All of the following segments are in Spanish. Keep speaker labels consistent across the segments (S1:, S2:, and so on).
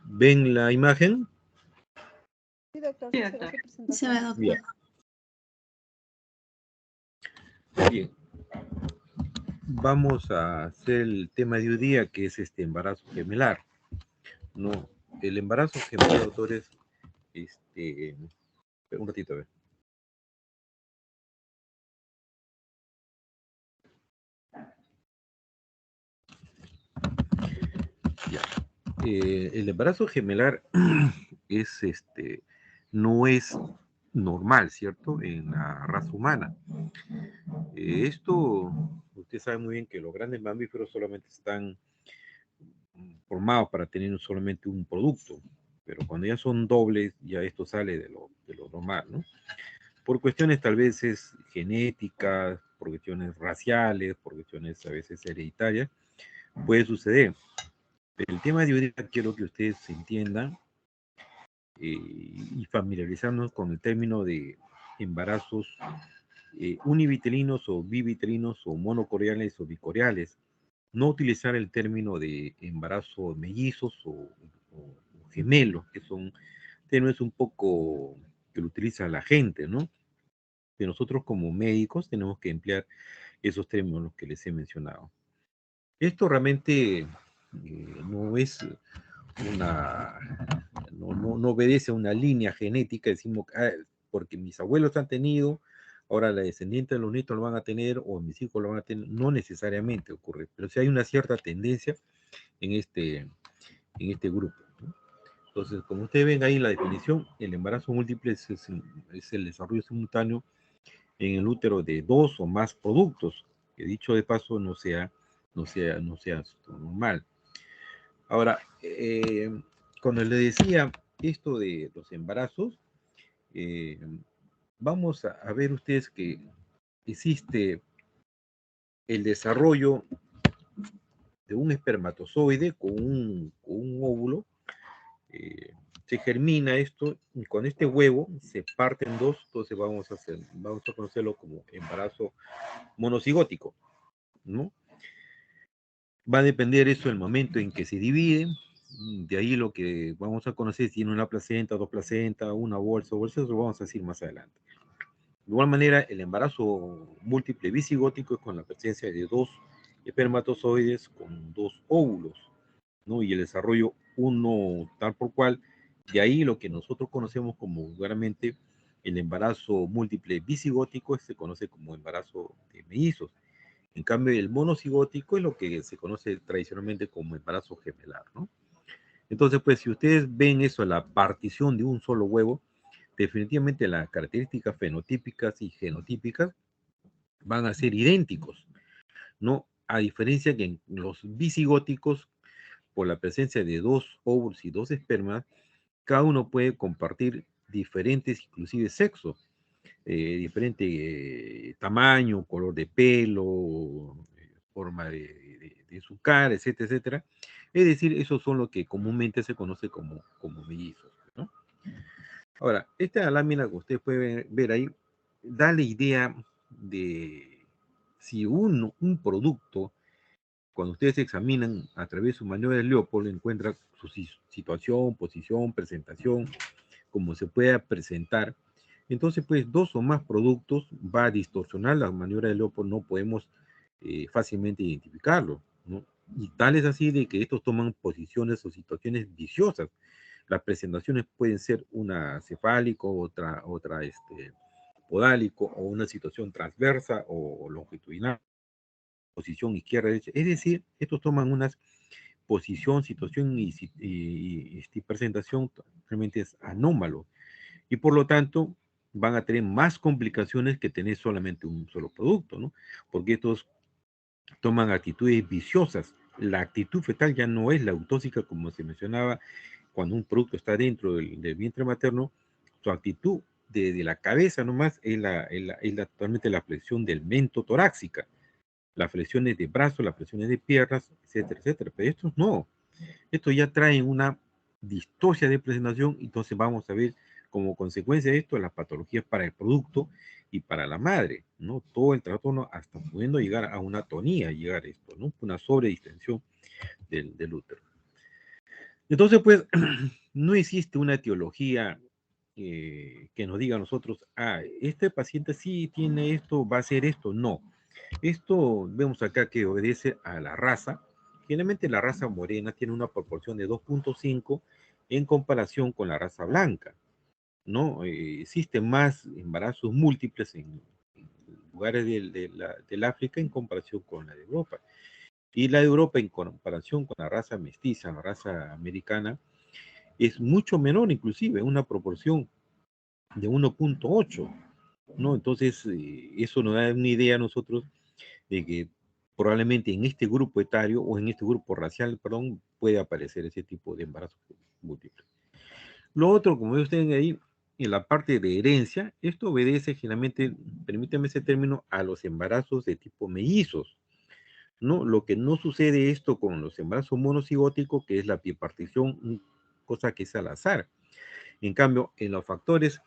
S1: ¿Ven la imagen?
S2: Sí, doctor.
S3: Sí, doctor.
S2: Se ve, doctor.
S1: Bien. Bien. Vamos a hacer el tema de hoy día, que es este embarazo gemelar. No, el embarazo gemelar, doctores, un ratito, a ver. Ya. El embarazo gemelar es no es normal, ¿cierto? En la raza humana. Esto, usted sabe muy bien que los grandes mamíferos solamente están formados para tener solamente un producto, pero cuando ya son dobles, ya esto sale de lo normal, ¿no? Por cuestiones tal vez genéticas, por cuestiones raciales, por cuestiones a veces hereditarias, puede suceder. El tema de hoy día quiero que ustedes entiendan y familiarizarnos con el término de embarazos univitelinos o bivitelinos o monocoreales o bicoriales. No utilizar el término de embarazo mellizos o gemelos, que son términos un poco que lo utiliza la gente, ¿no? Que nosotros como médicos tenemos que emplear esos términos que les he mencionado. Esto realmente no es no obedece a una línea genética, decimos, porque mis abuelos han tenido, ahora la descendiente de los nietos lo van a tener, o mis hijos lo van a tener, no necesariamente ocurre, pero sí hay una cierta tendencia en este grupo, ¿no? Entonces, como ustedes ven ahí la definición, el embarazo múltiple es el desarrollo simultáneo en el útero de dos o más productos, que dicho de paso no sea normal. Ahora, cuando le decía esto de los embarazos, vamos a ver ustedes que existe el desarrollo de un espermatozoide con un óvulo. Se germina esto y con este huevo se parte en dos, entonces vamos a conocerlo como embarazo monocigótico, ¿no? Va a depender eso del momento en que se divide. De ahí lo que vamos a conocer si tiene una placenta, dos placentas, una bolsa, eso lo vamos a decir más adelante. De igual manera, el embarazo múltiple bisigótico es con la presencia de dos espermatozoides con dos óvulos, ¿no? Y el desarrollo uno tal por cual. De ahí lo que nosotros conocemos como vulgarmente el embarazo múltiple bisigótico se conoce como embarazo de mellizos. En cambio, el monocigótico es lo que se conoce tradicionalmente como embarazo gemelar, ¿no? Entonces, pues, si ustedes ven eso, la partición de un solo huevo, definitivamente las características fenotípicas y genotípicas van a ser idénticos, ¿no? A diferencia que en los bisigóticos, por la presencia de dos óvulos y dos espermas, cada uno puede compartir diferentes, inclusive sexos, diferente tamaño, color de pelo, forma de su cara, etcétera, etcétera. Es decir, esos son lo que comúnmente se conoce como mellizos, ¿no? Ahora, esta lámina que ustedes pueden ver ahí da la idea de si un producto, cuando ustedes examinan a través de su maniobra de Leopold, encuentra su situación, posición, presentación, como se pueda presentar. Entonces, pues, dos o más productos va a distorsionar la maniobra de Leopold, no podemos fácilmente identificarlo, ¿no? Y tal es así de que estos toman posiciones o situaciones viciosas. Las presentaciones pueden ser una cefálico, otra podálico, o una situación transversa o longitudinal, posición izquierda, derecha. Es decir, estos toman unas posición, situación y presentación realmente es anómalo. Y por lo tanto, van a tener más complicaciones que tener solamente un solo producto, ¿no? Porque estos toman actitudes viciosas. La actitud fetal ya no es la autóxica como se mencionaba cuando un producto está dentro del vientre materno. Su actitud de la cabeza nomás es totalmente la flexión del mento torácica, las flexiones de brazos, las flexiones de piernas, etcétera, etcétera. Pero estos no. Estos ya traen una distosia de presentación, entonces vamos a ver como consecuencia de esto las patologías para el producto y para la madre, ¿no? Todo el trastorno hasta pudiendo llegar a una atonía, llegar a esto, ¿no? Una sobredistensión del útero. Entonces, pues, no existe una etiología que nos diga a nosotros, ah, este paciente sí tiene esto, va a hacer esto. No. Esto vemos acá que obedece a la raza. Generalmente la raza morena tiene una proporción de 2.5 en comparación con la raza blanca, ¿no? Existen más embarazos múltiples en lugares del África en comparación con la de Europa. Y la de Europa en comparación con la raza mestiza, la raza americana, es mucho menor inclusive, una proporción de 1.8, ¿no? Entonces, eso nos da una idea a nosotros de que probablemente en este grupo etario o en este grupo racial, perdón, puede aparecer ese tipo de embarazo múltiple. Lo otro, como ven ustedes ahí, en la parte de herencia, esto obedece generalmente, permítame ese término, a los embarazos de tipo mellizos, ¿no? Lo que no sucede esto con los embarazos monocigóticos, que es la bipartición, cosa que es al azar. En cambio, en los factores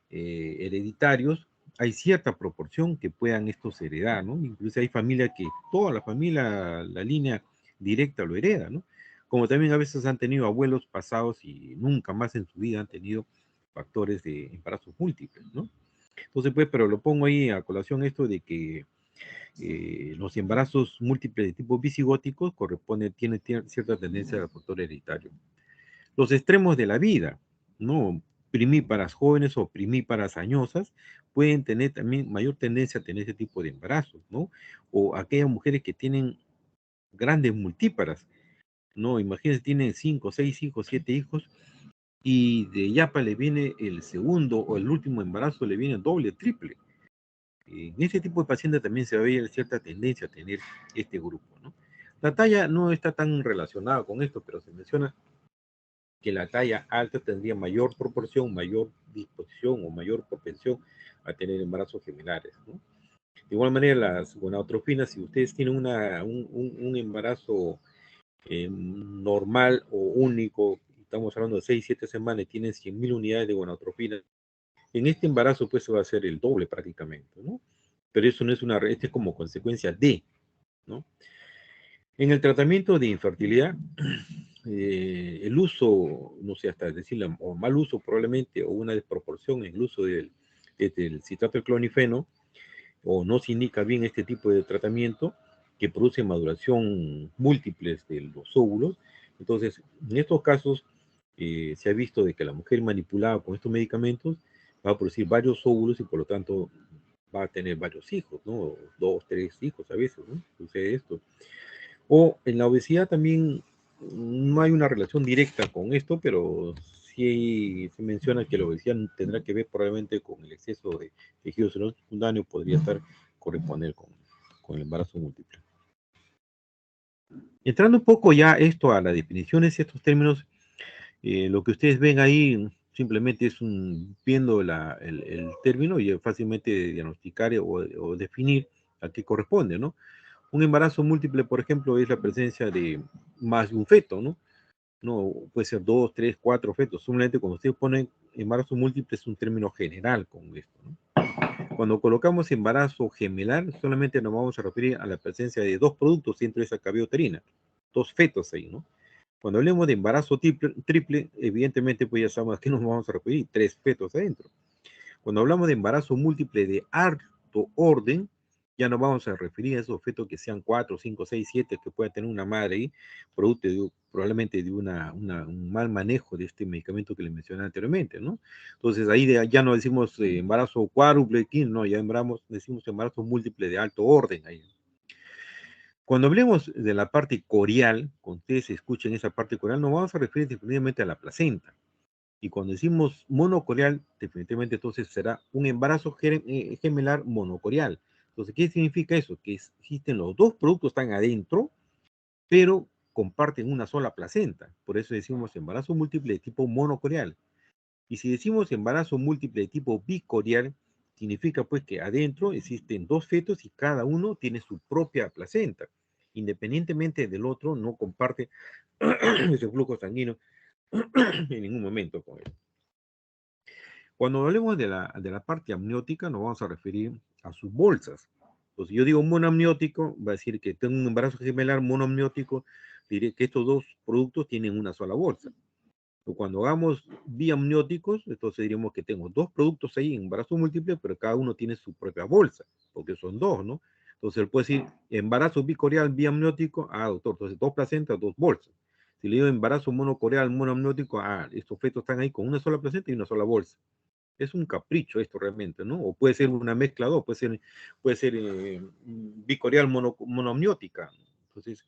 S1: hereditarios, hay cierta proporción que puedan estos heredar, ¿no? Incluso hay familias que toda la familia, la línea directa lo hereda, ¿no? Como también a veces han tenido abuelos pasados y nunca más en su vida han tenido factores de embarazos múltiples, ¿no? Entonces, pues, pero lo pongo ahí a colación esto de que los embarazos múltiples de tipo bisigóticos tienen cierta tendencia al factor hereditario. Los extremos de la vida, ¿no? Primíparas jóvenes o primíparas añosas pueden tener también mayor tendencia a tener ese tipo de embarazos, ¿no? O aquellas mujeres que tienen grandes multíparas, ¿no? Imagínense, tienen 5, 6 hijos, 7 hijos, y de yapa le viene el segundo o el último embarazo, le viene doble, triple. En ese tipo de pacientes también se ve cierta tendencia a tener este grupo, ¿no? La talla no está tan relacionada con esto, pero se menciona que la talla alta tendría mayor proporción, mayor disposición o mayor propensión a tener embarazos gemellares, ¿no? De igual manera, las gonadotrofinas, si ustedes tienen un embarazo normal o único, estamos hablando de 6, 7 semanas, y tienen 100.000 unidades de gonadotrofinas, en este embarazo pues se va a hacer el doble prácticamente, ¿no? Pero eso no es este es como consecuencia de, ¿no? En el tratamiento de infertilidad, el uso, no sé, hasta decirlo, o mal uso probablemente, o una desproporción en el uso del citrato de clonifeno, o no se indica bien este tipo de tratamiento que produce maduración múltiples de los óvulos. Entonces, en estos casos, se ha visto de que la mujer manipulada con estos medicamentos va a producir varios óvulos y por lo tanto va a tener varios hijos, ¿no? 2, 3 hijos a veces, ¿no? Sucede esto. O en la obesidad también no hay una relación directa con esto, pero sí se menciona que la obesidad tendrá que ver probablemente con el exceso de tejido secundario, podría estar corresponder con el embarazo múltiple. Entrando un poco ya esto a las definiciones y estos términos, lo que ustedes ven ahí simplemente es viendo el término y fácilmente diagnosticar o definir a qué corresponde, ¿no? Un embarazo múltiple, por ejemplo, es la presencia de más de un feto, ¿no? No, puede ser 2, 3, 4 fetos. Simplemente cuando ustedes ponen embarazo múltiple es un término general con esto, ¿no? Cuando colocamos embarazo gemelar, solamente nos vamos a referir a la presencia de dos productos dentro de esa cavidad uterina, dos fetos ahí, ¿no? Cuando hablemos de embarazo triple, evidentemente, pues ya sabemos a qué nos vamos a referir, tres fetos adentro. Cuando hablamos de embarazo múltiple de alto orden, ya nos vamos a referir a esos fetos que sean 4, 5, 6, 7, que pueda tener una madre ahí, producto probablemente de un mal manejo de este medicamento que les mencioné anteriormente, ¿no? Entonces ahí ya no decimos embarazo cuádruple, no, ya decimos embarazo múltiple de alto orden ahí. Cuando hablemos de la parte corial, cuando ustedes escuchen esa parte corial, nos vamos a referir definitivamente a la placenta. Y cuando decimos monocorial, definitivamente entonces será un embarazo gemelar monocorial. Entonces, ¿qué significa eso? Que existen los dos productos, están adentro, pero comparten una sola placenta. Por eso decimos embarazo múltiple de tipo monocorial. Y si decimos embarazo múltiple de tipo bicorial, significa pues que adentro existen dos fetos y cada uno tiene su propia placenta. Independientemente del otro, no comparte ese flujo sanguíneo en ningún momento con él. Cuando hablemos de la parte amniótica, nos vamos a referir a sus bolsas. Entonces, yo digo monoamniótico, va a decir que tengo un embarazo gemelar monoamniótico, diré que estos dos productos tienen una sola bolsa. O cuando hagamos biamnióticos, entonces diríamos que tengo dos productos ahí en embarazo múltiple, pero cada uno tiene su propia bolsa, porque son dos, ¿no? Entonces él puede decir embarazo bicorial biamniótico, doctor, entonces dos placentas, dos bolsas. Si le digo embarazo monocorial monoamniótico, estos fetos están ahí con una sola placenta y una sola bolsa. Es un capricho esto realmente, ¿no? O puede ser una mezcla dos, puede ser bicorial monoamniótica. Entonces,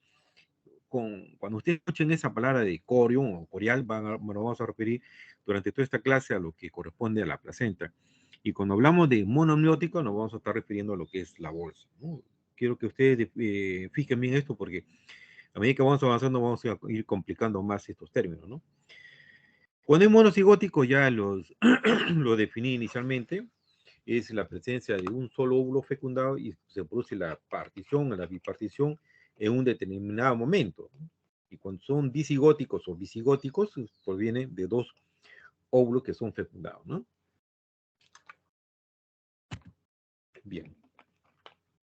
S1: cuando ustedes escuchen esa palabra de corión o corial, nos vamos a referir durante toda esta clase a lo que corresponde a la placenta. Y cuando hablamos de monoamniótico, nos vamos a estar refiriendo a lo que es la bolsa, ¿no? Quiero que ustedes fijen bien esto porque a medida que vamos avanzando vamos a ir complicando más estos términos, ¿no? Cuando es monocigótico ya lo definí inicialmente, es la presencia de un solo óvulo fecundado y se produce la partición, la bipartición en un determinado momento. Y cuando son disigóticos o bisigóticos, provienen de dos óvulos que son fecundados, ¿no? Bien.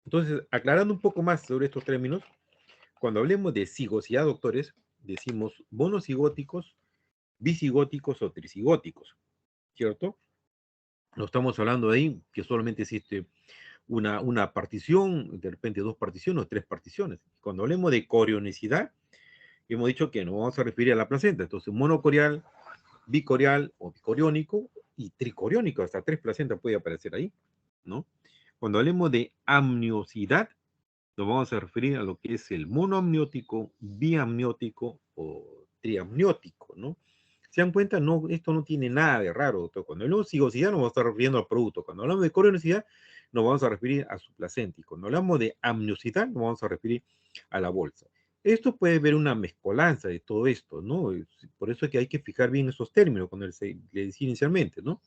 S1: Entonces, aclarando un poco más sobre estos términos, cuando hablemos de cigosidad, doctores, decimos monocigóticos, bisigóticos o trisigóticos, ¿cierto? No estamos hablando de ahí que solamente existe una partición, de repente dos particiones o tres particiones. Cuando hablemos de corionicidad, hemos dicho que nos vamos a referir a la placenta. Entonces, monocorial, bicorial o bicoriónico y tricoriónico, hasta tres placentas puede aparecer ahí, ¿no? Cuando hablemos de amniosidad, nos vamos a referir a lo que es el monoamniótico, biamniótico o triamniótico, ¿no? ¿Se dan cuenta? No, esto no tiene nada de raro, doctor. Cuando hablamos de cigosidad nos vamos a estar refiriendo al producto. Cuando hablamos de corionicidad nos vamos a referir a su placenta. Y cuando hablamos de amniosidad nos vamos a referir a la bolsa. Esto puede ver una mezcolanza de todo esto, ¿no? Por eso es que hay que fijar bien esos términos cuando le decía inicialmente, ¿no?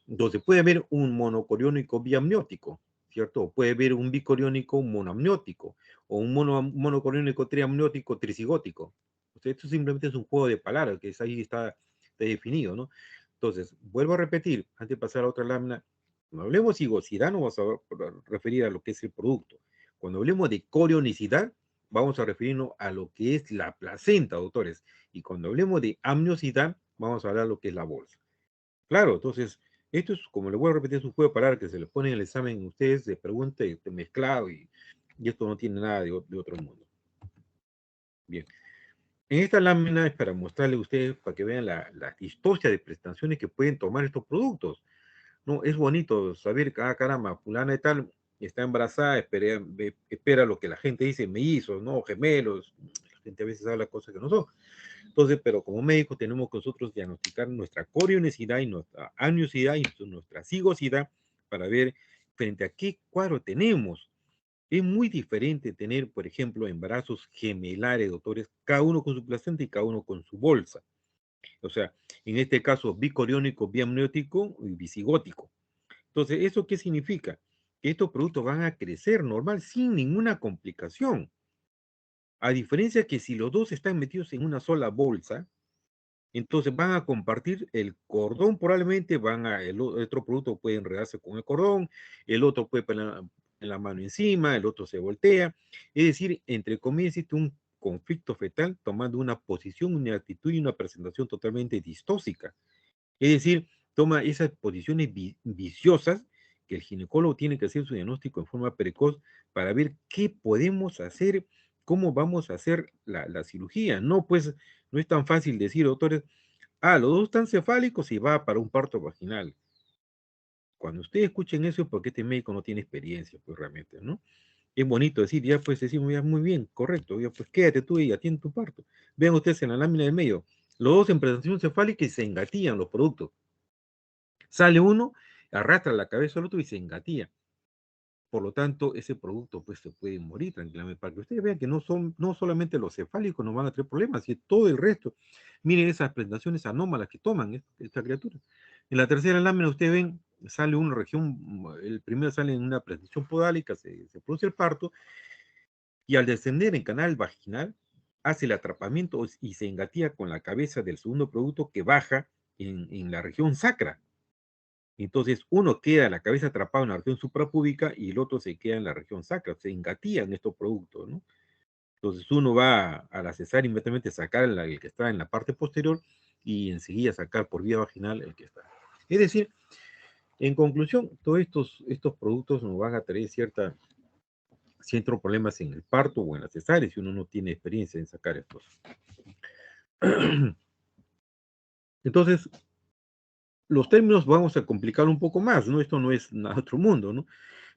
S1: Entonces puede haber un monocoriónico biamniótico, ¿cierto? O puede haber un bicoriónico monoamniótico o un monocoriónico triamniótico trisigótico. O sea, esto simplemente es un juego de palabras que ahí está definido, ¿no? Entonces, vuelvo a repetir, antes de pasar a otra lámina, cuando hablemos de cigosidad nos vamos a referir a lo que es el producto. Cuando hablemos de corionicidad, vamos a referirnos a lo que es la placenta, doctores. Y cuando hablemos de amniosidad, vamos a hablar de lo que es la bolsa. Claro, entonces, esto es, como le voy a repetir, es un juego de palabras que se les pone en el examen ustedes de pregunta y de mezclado y esto no tiene nada de otro mundo. Bien. En esta lámina es para mostrarle a ustedes, para que vean la distosia de prestaciones que pueden tomar estos productos. No, es bonito saber que, caramba, fulana y tal está embarazada, espera lo que la gente dice, mellizos, ¿no? Gemelos. La gente a veces habla cosas que no son. Entonces, pero como médicos tenemos que nosotros diagnosticar nuestra corionicidad y nuestra amniosidad y nuestra cigosidad para ver frente a qué cuadro tenemos. Es muy diferente tener, por ejemplo, embarazos gemelares, doctores, cada uno con su placenta y cada uno con su bolsa. O sea, en este caso, bicoriónico, biamniótico y bisigótico. Entonces, ¿eso qué significa? Que estos productos van a crecer normal sin ninguna complicación. A diferencia que si los dos están metidos en una sola bolsa, entonces van a compartir el cordón, probablemente el otro producto puede enredarse con el cordón, el otro puede poner la mano encima, el otro se voltea. Es decir, entre comillas, existe un conflicto fetal tomando una posición, una actitud y una presentación totalmente distóxica. Es decir, toma esas posiciones viciosas que el ginecólogo tiene que hacer su diagnóstico en forma precoz para ver qué podemos hacer, cómo vamos a hacer la cirugía. No, pues, no es tan fácil decir, doctores, los dos están cefálicos y va para un parto vaginal. Cuando ustedes escuchen eso es porque este médico no tiene experiencia, pues realmente, ¿no? Es bonito decir, ya pues decimos, ya muy bien, correcto, ya pues quédate tú y atiende tu parto. Vean ustedes en la lámina del medio, los dos en presentación cefálica y se engatillan los productos. Sale uno, arrastra la cabeza al otro y se engatilla. Por lo tanto, ese producto pues se puede morir tranquilamente. Para que ustedes vean que no solamente los cefálicos nos van a tener problemas, sino todo el resto. Miren esas presentaciones anómalas que toman esta criatura. En la tercera lámina ustedes ven, sale una región, el primero sale en una presentación podálica, se produce el parto, y al descender en canal vaginal, hace el atrapamiento y se engatilla con la cabeza del segundo producto que baja en la región sacra. Entonces, uno queda la cabeza atrapada en la región suprapúbica y el otro se queda en la región sacra, se engatían estos productos, ¿no? Entonces uno va a la cesárea inmediatamente a sacar el que está en la parte posterior y enseguida sacar por vía vaginal el que está. Es decir, en conclusión, todos estos productos nos van a traer ciertos problemas en el parto o en la cesárea si uno no tiene experiencia en sacar estos. Entonces, los términos vamos a complicar un poco más, ¿no? Esto no es nada otro mundo, ¿no?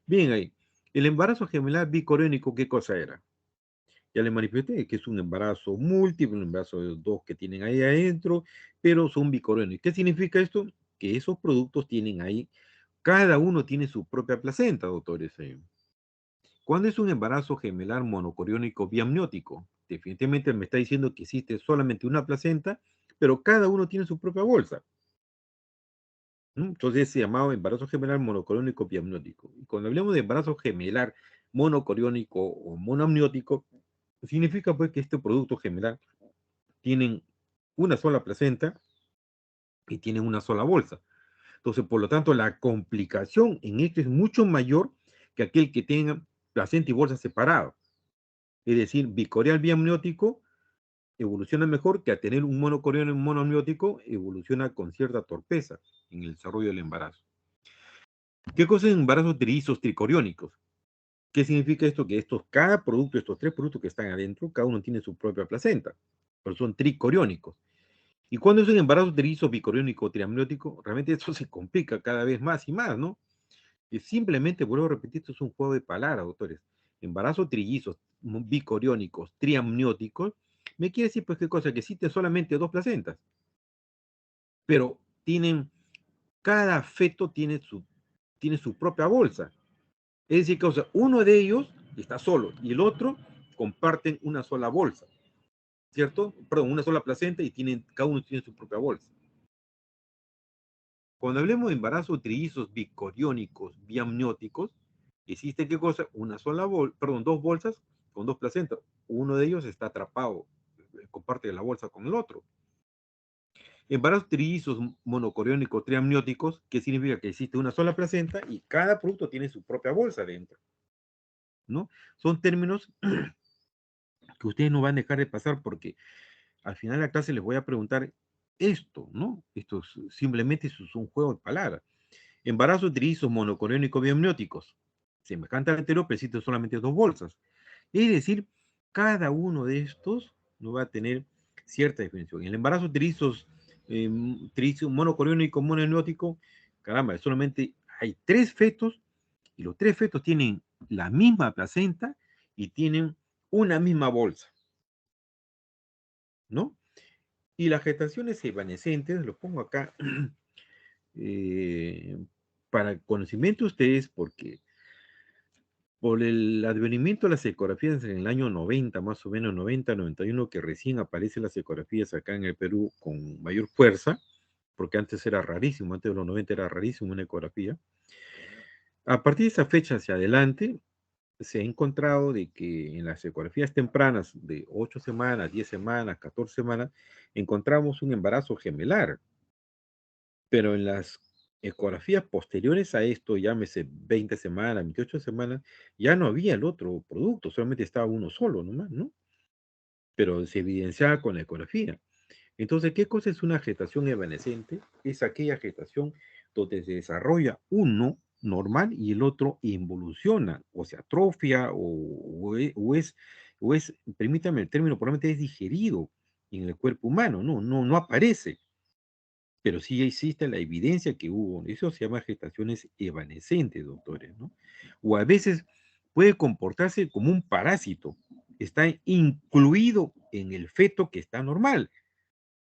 S1: Bien, ahí. El embarazo gemelar bicoriónico, ¿qué cosa era? Ya le manifesté que es un embarazo múltiple, un embarazo de dos que tienen ahí adentro, pero son bicoriónicos. ¿Qué significa esto? Que esos productos tienen ahí, cada uno tiene su propia placenta, doctores. ¿Cuándo es un embarazo gemelar monocoriónico biamniótico? Definitivamente me está diciendo que existe solamente una placenta, pero cada uno tiene su propia bolsa. Entonces se llamaba embarazo gemelar monocoriónico biamniótico. Y cuando hablamos de embarazo gemelar monocoriónico o monoamniótico, significa pues que este producto gemelar tienen una sola placenta y tienen una sola bolsa. Entonces, por lo tanto, la complicación en este es mucho mayor que aquel que tenga placenta y bolsa separados. Es decir, bicorial biamniótico evoluciona mejor que a tener un monocorial monoamniótico evoluciona con cierta torpeza en el desarrollo del embarazo. ¿Qué cosa es embarazos trillizos tricoriónicos? ¿Qué significa esto? Que cada producto, estos tres productos que están adentro, cada uno tiene su propia placenta, pero son tricoriónicos. Y cuando es un embarazo trillizo bicoriónico triamniótico, realmente esto se complica cada vez más y más, ¿no? Y simplemente, vuelvo a repetir, esto es un juego de palabras, doctores. Embarazos trillizos bicoriónicos triamnióticos, me quiere decir, pues, qué cosa, que existen solamente dos placentas, pero cada feto tiene su propia bolsa. Es decir, que uno de ellos está solo y el otro comparten una sola bolsa, ¿cierto? Perdón, una sola placenta y cada uno tiene su propia bolsa. Cuando hablemos de embarazos trillizos bicoriónicos biamnióticos, existe qué cosa, dos bolsas con dos placentas. Uno de ellos está atrapado, comparte la bolsa con el otro. Embarazos trillizos monocoriónicos triamnióticos, que significa que existe una sola placenta y cada producto tiene su propia bolsa dentro, ¿no? Son términos que ustedes no van a dejar de pasar porque al final de la clase les voy a preguntar esto, ¿no? Simplemente es un juego de palabras. Embarazos trillizos monocoriónicos biamnióticos. Semejante al anterior, pero existen solamente dos bolsas. Es decir, cada uno de estos no va a tener cierta definición. El embarazo trillizos monocoriónico monoamniótico, caramba, solamente hay tres fetos y los tres fetos tienen la misma placenta y tienen una misma bolsa, ¿no? Y las gestaciones evanescentes, lo pongo acá eh, para conocimiento de ustedes, porque por el advenimiento de las ecografías en el año 90, más o menos 90, 91, que recién aparecen las ecografías acá en el Perú con mayor fuerza, porque antes era rarísimo, antes de los 90 era rarísimo una ecografía. A partir de esa fecha hacia adelante, se ha encontrado de que en las ecografías tempranas de 8 semanas, 10 semanas, 14 semanas, encontramos un embarazo gemelar, pero en las ecografías posteriores a esto, llámese 20 semanas, 28 semanas, ya no había el otro producto, solamente estaba uno solo nomás, ¿no? Pero se evidenciaba con la ecografía. Entonces, ¿qué cosa es una gestación evanescente? Es aquella gestación donde se desarrolla uno normal y el otro involuciona, o se atrofia, o es, permítame el término, probablemente es digerido en el cuerpo humano, no aparece, pero sí existe la evidencia que hubo. Eso se llama gestaciones evanescentes, doctores, ¿no? O a veces puede comportarse como un parásito, está incluido en el feto que está normal.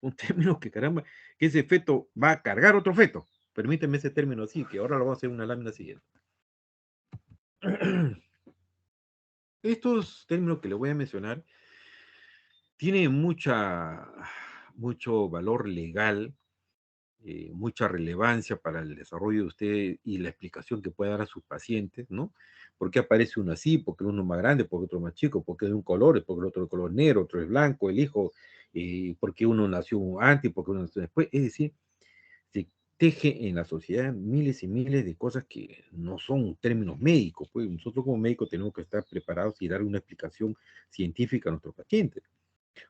S1: Un término que caramba, que ese feto va a cargar otro feto. Permíteme ese término así, que ahora lo vamos a hacer en una lámina siguiente. Estos términos que le voy a mencionar tienen mucho valor legal, mucha relevancia para el desarrollo de usted y la explicación que puede dar a sus pacientes, ¿no? ¿Por qué aparece uno así? ¿Por qué uno es más grande? ¿Por qué otro más chico? ¿Por qué de un color? ¿Por qué el otro de color negro? ¿Otro es blanco? ¿El hijo? ¿Por qué uno nació antes? ¿Por qué uno nació después? Es decir, si teje en la sociedad miles y miles de cosas que no son términos médicos. Pues nosotros como médicos tenemos que estar preparados y dar una explicación científica a nuestros pacientes.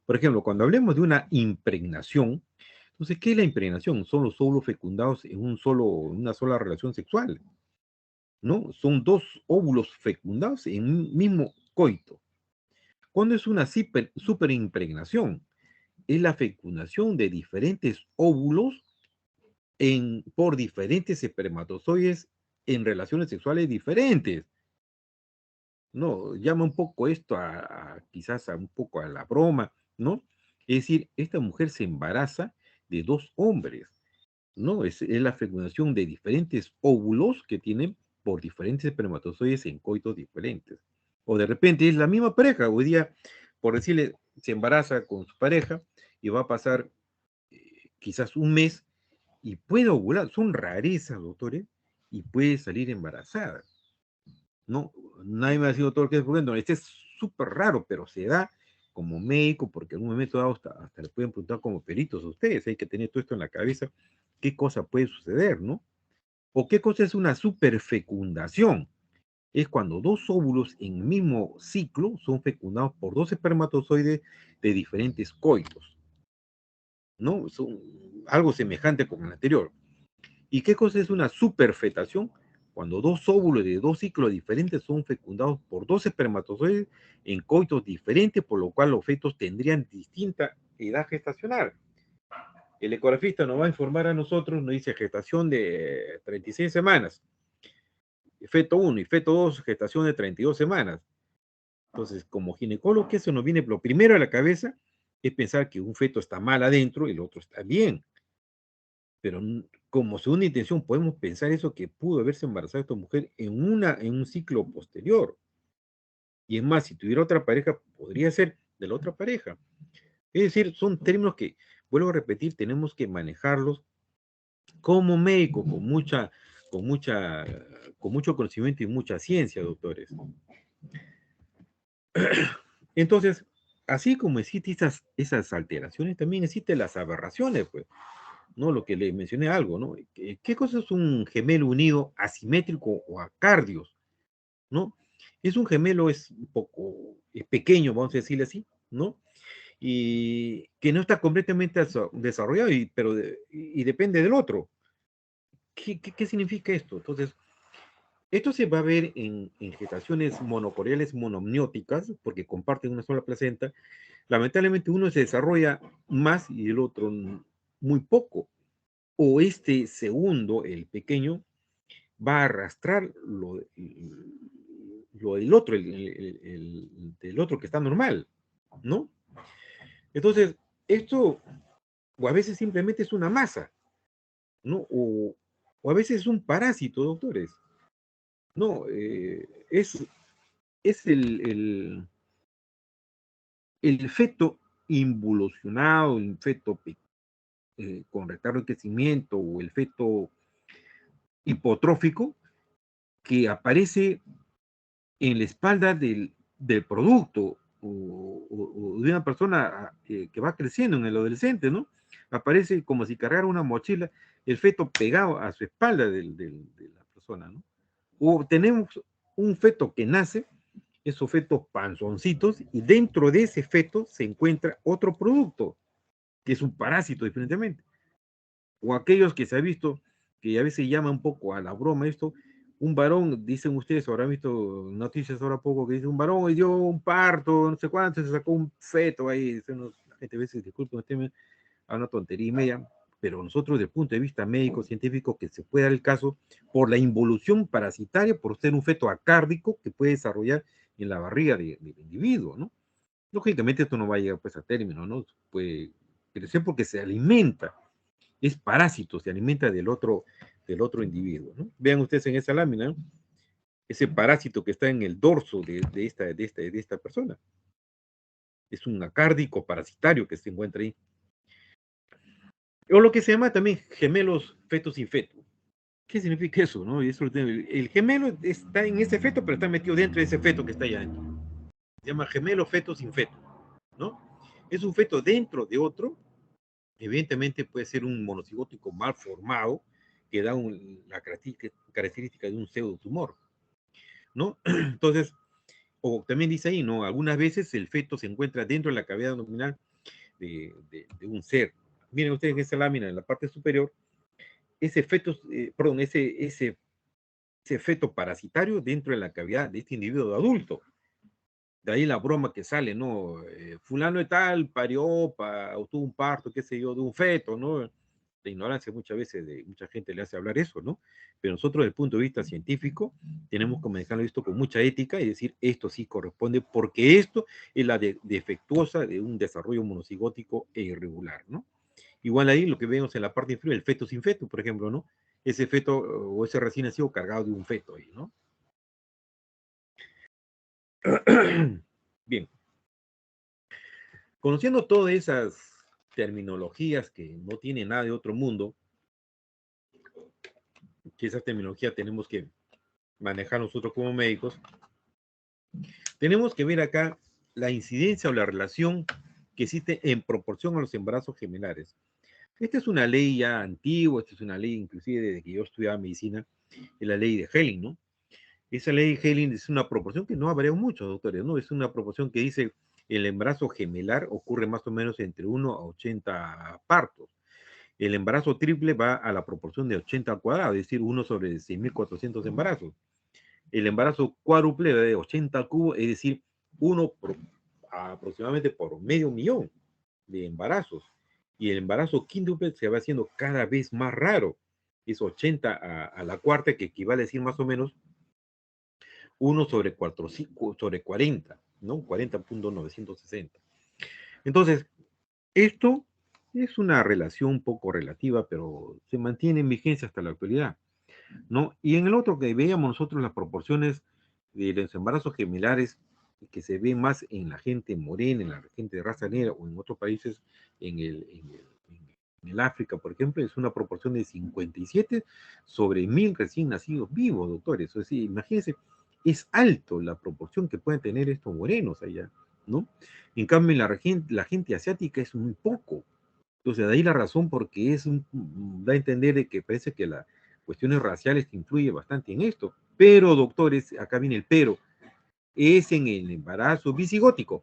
S1: Por ejemplo, cuando hablemos de una impregnación, entonces, ¿qué es la impregnación? Son los óvulos fecundados en una sola relación sexual, ¿no? Son dos óvulos fecundados en un mismo coito. ¿Cuándo es una superimpregnación? Es la fecundación de diferentes óvulos por diferentes espermatozoides en relaciones sexuales diferentes. No, llama un poco esto quizás un poco a la broma, ¿no? Es decir, esta mujer se embaraza de dos hombres, ¿no? Es la fecundación de diferentes óvulos que tienen por diferentes espermatozoides en coitos diferentes. O de repente es la misma pareja, hoy día, por decirle, se embaraza con su pareja y va a pasar quizás un mes y puede ovular, son rarezas, doctores, y puede salir embarazada. No, nadie me ha sido todo lo que es bueno, este es súper raro, pero se da como médico, porque en un momento dado hasta le pueden preguntar como peritos a ustedes, hay que tener todo esto en la cabeza, qué cosa puede suceder, ¿no? O qué cosa es una superfecundación. Es cuando dos óvulos en el mismo ciclo son fecundados por dos espermatozoides de diferentes coitos, ¿no? Son algo semejante con el anterior. ¿Y qué cosa es una superfetación? Cuando dos óvulos de dos ciclos diferentes son fecundados por dos espermatozoides en coitos diferentes, por lo cual los fetos tendrían distinta edad gestacional. El ecografista nos va a informar a nosotros, nos dice gestación de 36 semanas, feto 1 y feto 2, gestación de 32 semanas. Entonces, como ginecólogo, ¿qué se nos viene? Lo primero a la cabeza es pensar que un feto está mal adentro y el otro está bien. Pero como segunda intención podemos pensar eso que pudo haberse embarazado esta mujer en un ciclo posterior. Y es más, si tuviera otra pareja, podría ser de la otra pareja. Es decir, son términos que, vuelvo a repetir, tenemos que manejarlos como médico, con mucha, con mucho conocimiento y mucha ciencia, doctores. Entonces, así como existen esas alteraciones, también existen las aberraciones, pues. ¿No? Lo que le mencioné algo, ¿no? ¿Qué cosa es un gemelo unido asimétrico o acardios? ¿No? Es un gemelo, es un poco es pequeño, vamos a decirle así, ¿no? Y que no está completamente desarrollado, y depende del otro. ¿Qué significa esto? Entonces, esto se va a ver en gestaciones monocoriales monoamnióticas, porque comparten una sola placenta. Lamentablemente uno se desarrolla más y el otro muy poco. O este segundo, el pequeño, va a arrastrar lo del otro, del otro que está normal, ¿no? Entonces, esto, o a veces simplemente es una masa, ¿no? O a veces es un parásito, doctores. No, es el feto involucionado, el feto con retardo de crecimiento o el feto hipotrófico que aparece en la espalda del producto o de una persona que va creciendo en el adolescente, ¿no? Aparece como si cargara una mochila, el feto pegado a su espalda de la persona, ¿no? O tenemos un feto que nace, esos fetos panzoncitos, y dentro de ese feto se encuentra otro producto, que es un parásito diferentemente. O aquellos que se ha visto, que a veces llama un poco a la broma esto, un varón, dicen ustedes, habrán visto noticias ahora poco, que dice un varón y dio un parto, no sé cuánto, se sacó un feto ahí, la gente a veces, disculpen, a una tontería y media, pero nosotros desde el punto de vista médico, científico, que se puede dar el caso por la involución parasitaria, por ser un feto acárdico que puede desarrollar en la barriga del individuo, ¿no? Lógicamente esto no va a llegar pues a término, ¿no? Puede crecer porque se alimenta, es parásito, se alimenta del otro individuo, ¿no? Vean ustedes en esa lámina, ¿no? Ese parásito que está en el dorso de esta persona. Es un acárdico parasitario que se encuentra ahí. O lo que se llama también gemelos feto sin feto. ¿Qué significa eso? ¿No? El gemelo está en ese feto, pero está metido dentro de ese feto que está allá adentro. Se llama gemelo feto sin feto, ¿no? Es un feto dentro de otro. Evidentemente puede ser un monocigótico mal formado, que da la característica de un pseudotumor, ¿no? Entonces, o también dice ahí, ¿no? Algunas veces el feto se encuentra dentro de la cavidad abdominal de un ser. Miren ustedes esa lámina en la parte superior, ese feto, perdón, ese feto parasitario dentro de la cavidad de este individuo adulto. De ahí la broma que sale, ¿no? Fulano de tal parió o tuvo un parto, qué sé yo, de un feto, ¿no? La ignorancia muchas veces de mucha gente le hace hablar eso, ¿no? Pero nosotros desde el punto de vista científico tenemos que manejarlo esto con mucha ética y decir esto sí corresponde porque esto es la defectuosa de un desarrollo monocigótico e irregular, ¿no? Igual ahí lo que vemos en la parte inferior, el feto sin feto, por ejemplo, ¿no? Ese feto o ese recién nacido cargado de un feto ahí, ¿no? Bien. Conociendo todas esas terminologías que no tienen nada de otro mundo, que esa terminología tenemos que manejar nosotros como médicos, tenemos que ver acá la incidencia o la relación que existe en proporción a los embarazos gemelares. Esta es una ley ya antigua, esta es una ley inclusive desde que yo estudiaba medicina, es la ley de Helling, ¿no? Esa ley de Helling es una proporción que no ha variado mucho, doctores, ¿no? Es una proporción que dice el embarazo gemelar ocurre más o menos entre 1 a 80 partos. El embarazo triple va a la proporción de 80 al cuadrado, es decir, 1 sobre 6.400 embarazos. El embarazo cuádruple va de 80 al cubo, es decir, aproximadamente por medio millón de embarazos. Y el embarazo quíntuple se va haciendo cada vez más raro. Es 80 a la cuarta, que equivale a decir más o menos 1 sobre 40, ¿no? 40.960. Entonces, esto es una relación un poco relativa, pero se mantiene en vigencia hasta la actualidad, ¿no? Y en el otro que veíamos nosotros las proporciones de los embarazos gemelares que se ven más en la gente morena, en la gente de raza negra o en otros países, en el África, por ejemplo, es una proporción de 57 sobre 1.000 recién nacidos vivos, doctores. Es decir, imagínense, es alto la proporción que pueden tener estos morenos allá, ¿no? En cambio, en la gente asiática es muy poco. Entonces, de ahí la razón porque da a entender de que parece que las cuestiones raciales influyen bastante en esto. Pero, doctores, acá viene el pero, es en el embarazo bisigótico.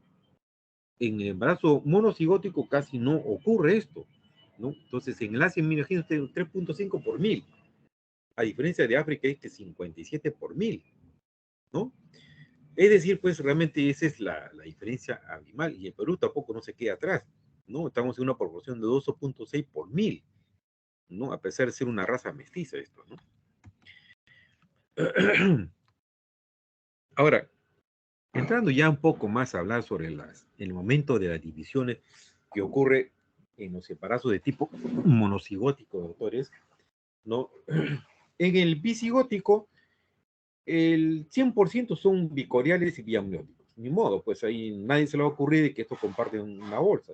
S1: En el embarazo monocigótico casi no ocurre esto, ¿no? Entonces, en el Asia, imagínate, 3.5 por 1.000. A diferencia de África, es que 57 por 1.000, ¿no? Es decir, pues realmente esa es la diferencia abismal. Y el Perú tampoco no se queda atrás, ¿no? Estamos en una proporción de 2.6 por 1.000, ¿no? A pesar de ser una raza mestiza esto, ¿no? Ahora, entrando ya un poco más a hablar sobre el momento de las divisiones que ocurre en los embarazos de tipo monocigótico, doctores, ¿no? En el bisigótico, el 100% son bicoriales y biamnióticos. Ni modo, pues ahí nadie se le va a ocurrir de que esto comparte una bolsa.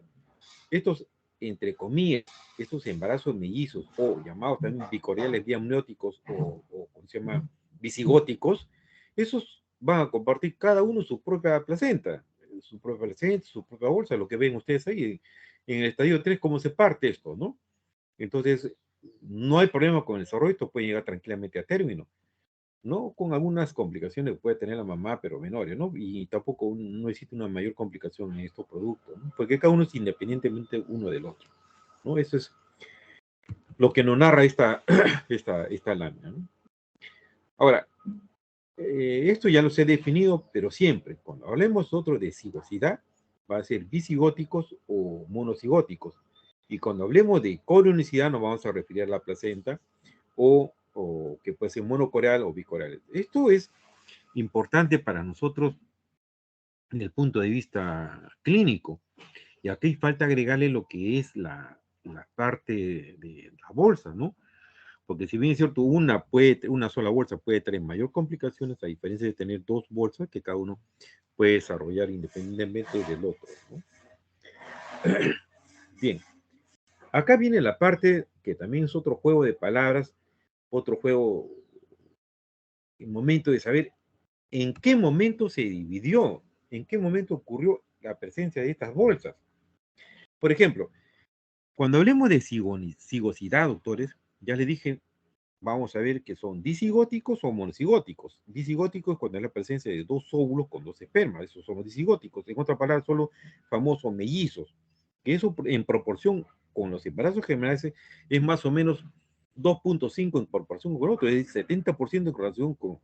S1: Estos, entre comillas, estos embarazos mellizos o llamados también bicoriales biamnióticos o ¿cómo se llama? Bisigóticos, esos van a compartir cada uno su propia placenta, su propia bolsa, lo que ven ustedes ahí en el estadio 3, cómo se parte esto, ¿no? Entonces, no hay problema con el desarrollo, esto puede llegar tranquilamente a término, ¿no? Con algunas complicaciones que puede tener la mamá, pero menores, ¿no? Y tampoco no existe una mayor complicación en estos productos, ¿no? Porque cada uno es independientemente uno del otro, ¿no? Eso es lo que nos narra esta lámina, ¿no? Ahora, esto ya los he definido, pero siempre, cuando hablemos nosotros de cigosidad, va a ser bisigóticos o monocigóticos. Y cuando hablemos de coronicidad, nos vamos a referir a la placenta o que puede ser monocoreal o bicoreal. Esto es importante para nosotros desde el punto de vista clínico. Y aquí falta agregarle lo que es la parte de la bolsa, ¿no? Porque si bien es cierto, una sola bolsa puede tener mayor complicaciones, a diferencia de tener dos bolsas que cada uno puede desarrollar independientemente del otro, ¿no? Bien, acá viene la parte que también es otro juego de palabras, otro juego, el momento de saber en qué momento se dividió, en qué momento ocurrió la presencia de estas bolsas. Por ejemplo, cuando hablemos de cigosidad, doctores, ya les dije, vamos a ver que son disigóticos o monocigóticos. Disigóticos es cuando hay la presencia de dos óvulos con dos espermas, esos son los disigóticos. En otras palabras, son los famosos mellizos, que eso en proporción con los embarazos generales es más o menos 2.5 en proporción con el otro, es decir, 70% en relación con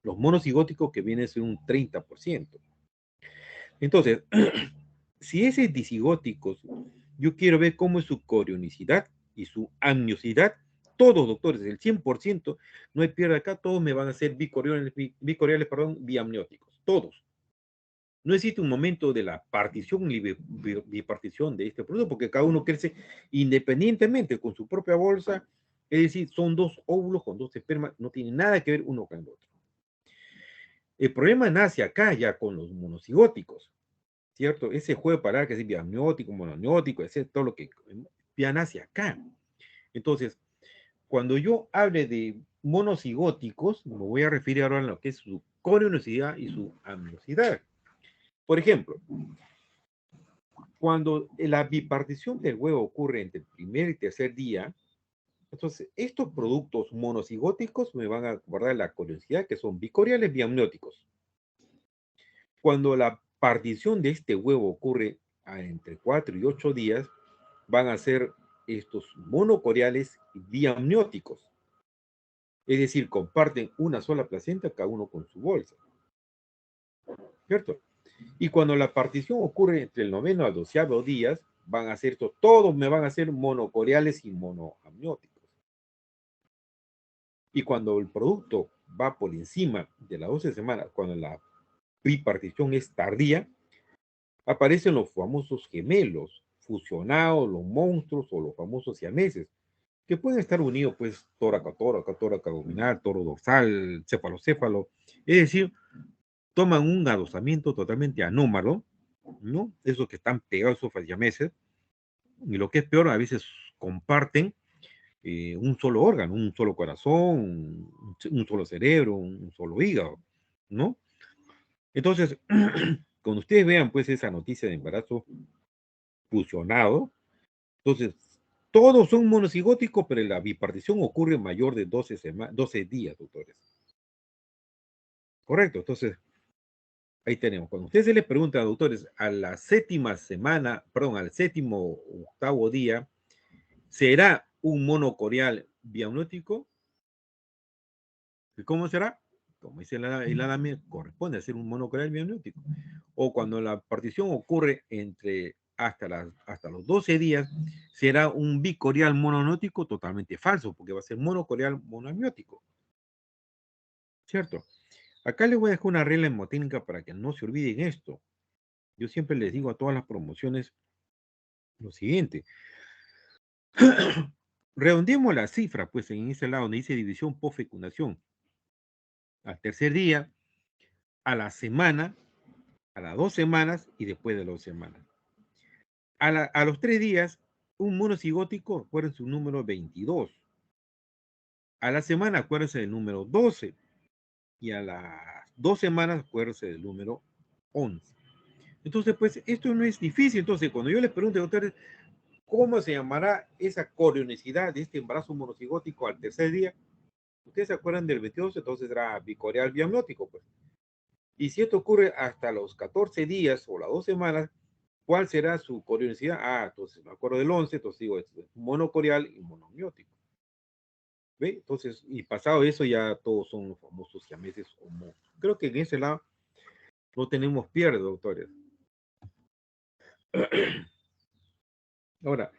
S1: los monocigóticos, que viene a ser un 30%. Entonces, si ese es disigóticos, yo quiero ver cómo es su corionicidad y su amniosidad. Todos, doctores, el 100%, no hay pierde acá, todos me van a ser bicoriales, biamnióticos, todos. No existe un momento de la partición ni bipartición de este producto, porque cada uno crece independientemente con su propia bolsa, es decir, son dos óvulos con dos espermas, no tiene nada que ver uno con el otro. El problema nace acá ya con los monocigóticos, ¿cierto? Ese juego para que es biamniótico, mononiótico, ese todo lo que ya nace acá. Entonces, cuando yo hable de monocigóticos, me voy a referir ahora a lo que es su corionosidad y su amniosidad. Por ejemplo, cuando la bipartición del huevo ocurre entre el primer y tercer día, entonces estos productos monocigóticos me van a guardar la coriosidad, que son bicoriales biamnióticos. Cuando la partición de este huevo ocurre entre 4 y 8 días, van a ser estos monocoriales biamnióticos. Es decir, comparten una sola placenta, cada uno con su bolsa. ¿Cierto? Y cuando la partición ocurre entre el 9º al 12º días, van a ser todos me van a ser monocoriales y monoamnióticos. Y cuando el producto va por encima de las 12 semanas, cuando la bipartición es tardía, aparecen los famosos gemelos, fusionados, los monstruos o los famosos siameses, que pueden estar unidos, pues, tóraco, tóraco abdominal, toro dorsal, céfalo. Es decir, toman un adosamiento totalmente anómalo, ¿no? Esos que están pegados, esos siameses, y lo que es peor, a veces comparten un solo órgano, un solo corazón, un solo cerebro, un solo hígado, ¿no? Entonces, cuando ustedes vean, pues, esa noticia de embarazo fusionado, entonces, todos son monocigóticos, pero la bipartición ocurre mayor de 12 días, doctores. Correcto, entonces, ahí tenemos. Cuando usted se les pregunta, doctores, a la séptima semana, perdón, al séptimo octavo día, ¿será un monocorial biamniótico? ¿Cómo será? Como dice el ADAME, corresponde a ser un monocorial biamniótico. O cuando la partición ocurre hasta los 12 días, será un bicorial mononótico, totalmente falso, porque va a ser monocorial monoamniótico. ¿Cierto? Acá les voy a dejar una regla hemotécnica para que no se olviden esto. Yo siempre les digo a todas las promociones lo siguiente. Redondeemos la cifra, pues en ese lado donde dice división por fecundación. Al tercer día, a la semana, a las 2 semanas y después de las 2 semanas. A los 3 días, un monocigótico, acuérdense su número 22. A la semana, acuérdense del número 12. Y a las 2 semanas, acuérdense del número 11. Entonces, pues, esto no es difícil. Entonces, cuando yo les pregunto a ustedes, ¿cómo se llamará esa corionicidad de este embarazo monocigótico al tercer día? Ustedes se acuerdan del 22, entonces será bicorial biamniótico, pues. Y si esto ocurre hasta los 14 días o las 2 semanas, ¿cuál será su corionicidad? Ah, entonces me acuerdo del 11, entonces digo, es monocorial y monoamniótico. ¿Ve? Entonces, y pasado eso ya todos son los famosos siameses o monstruos. Creo que en ese lado no tenemos pierde, doctores. Ahora,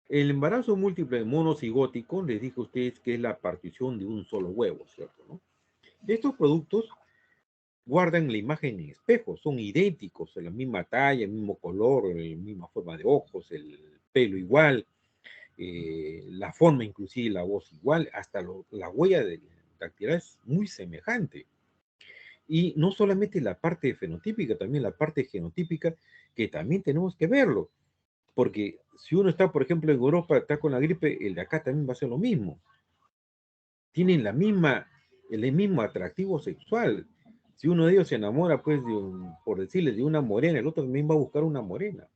S1: el embarazo múltiple monocigótico, les dije a ustedes que es la partición de un solo huevo, ¿cierto? ¿No? Estos productos guardan la imagen en espejo, son idénticos, en la misma talla, el mismo color, la misma forma de ojos, el pelo igual, la forma inclusive, la voz igual, hasta la huella dactilar es muy semejante. Y no solamente la parte fenotípica, también la parte genotípica, que también tenemos que verlo. Porque si uno está, por ejemplo, en Europa, está con la gripe, el de acá también va a ser lo mismo. Tienen el mismo atractivo sexual. Si uno de ellos se enamora, pues, por decirles, de una morena, el otro también va a buscar una morena.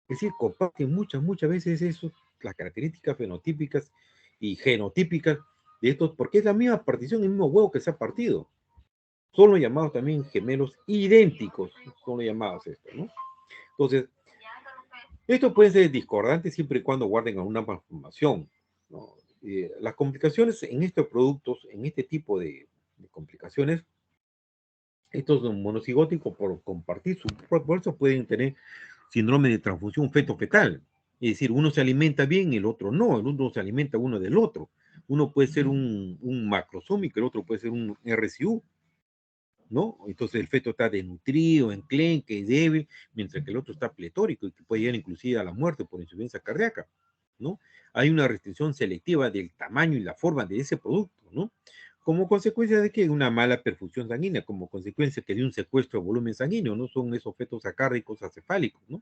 S1: Es decir, comparten muchas veces eso, las características fenotípicas y genotípicas de estos, porque es la misma partición, el mismo huevo que se ha partido. Son los llamados también gemelos idénticos, son los llamados estos, ¿no? Entonces, estos pueden ser discordantes siempre y cuando guarden alguna malformación, ¿no? Las complicaciones en estos productos, en este tipo de complicaciones, estos monocigóticos por compartir su bolsa pueden tener síndrome de transfusión feto-fetal. Es decir, uno se alimenta bien, el otro no, el uno se alimenta uno del otro. Uno puede ser un macrosómico, el otro puede ser un RCU, ¿no? Entonces el feto está desnutrido, enclenque, débil, mientras que el otro está pletórico y que puede llegar inclusive a la muerte por insuficiencia cardíaca, ¿no? Hay una restricción selectiva del tamaño y la forma de ese producto, ¿no? Como consecuencia de que una mala perfusión sanguínea, como consecuencia que de un secuestro de volumen sanguíneo, ¿no? Son esos fetos acárdicos acefálicos, ¿no?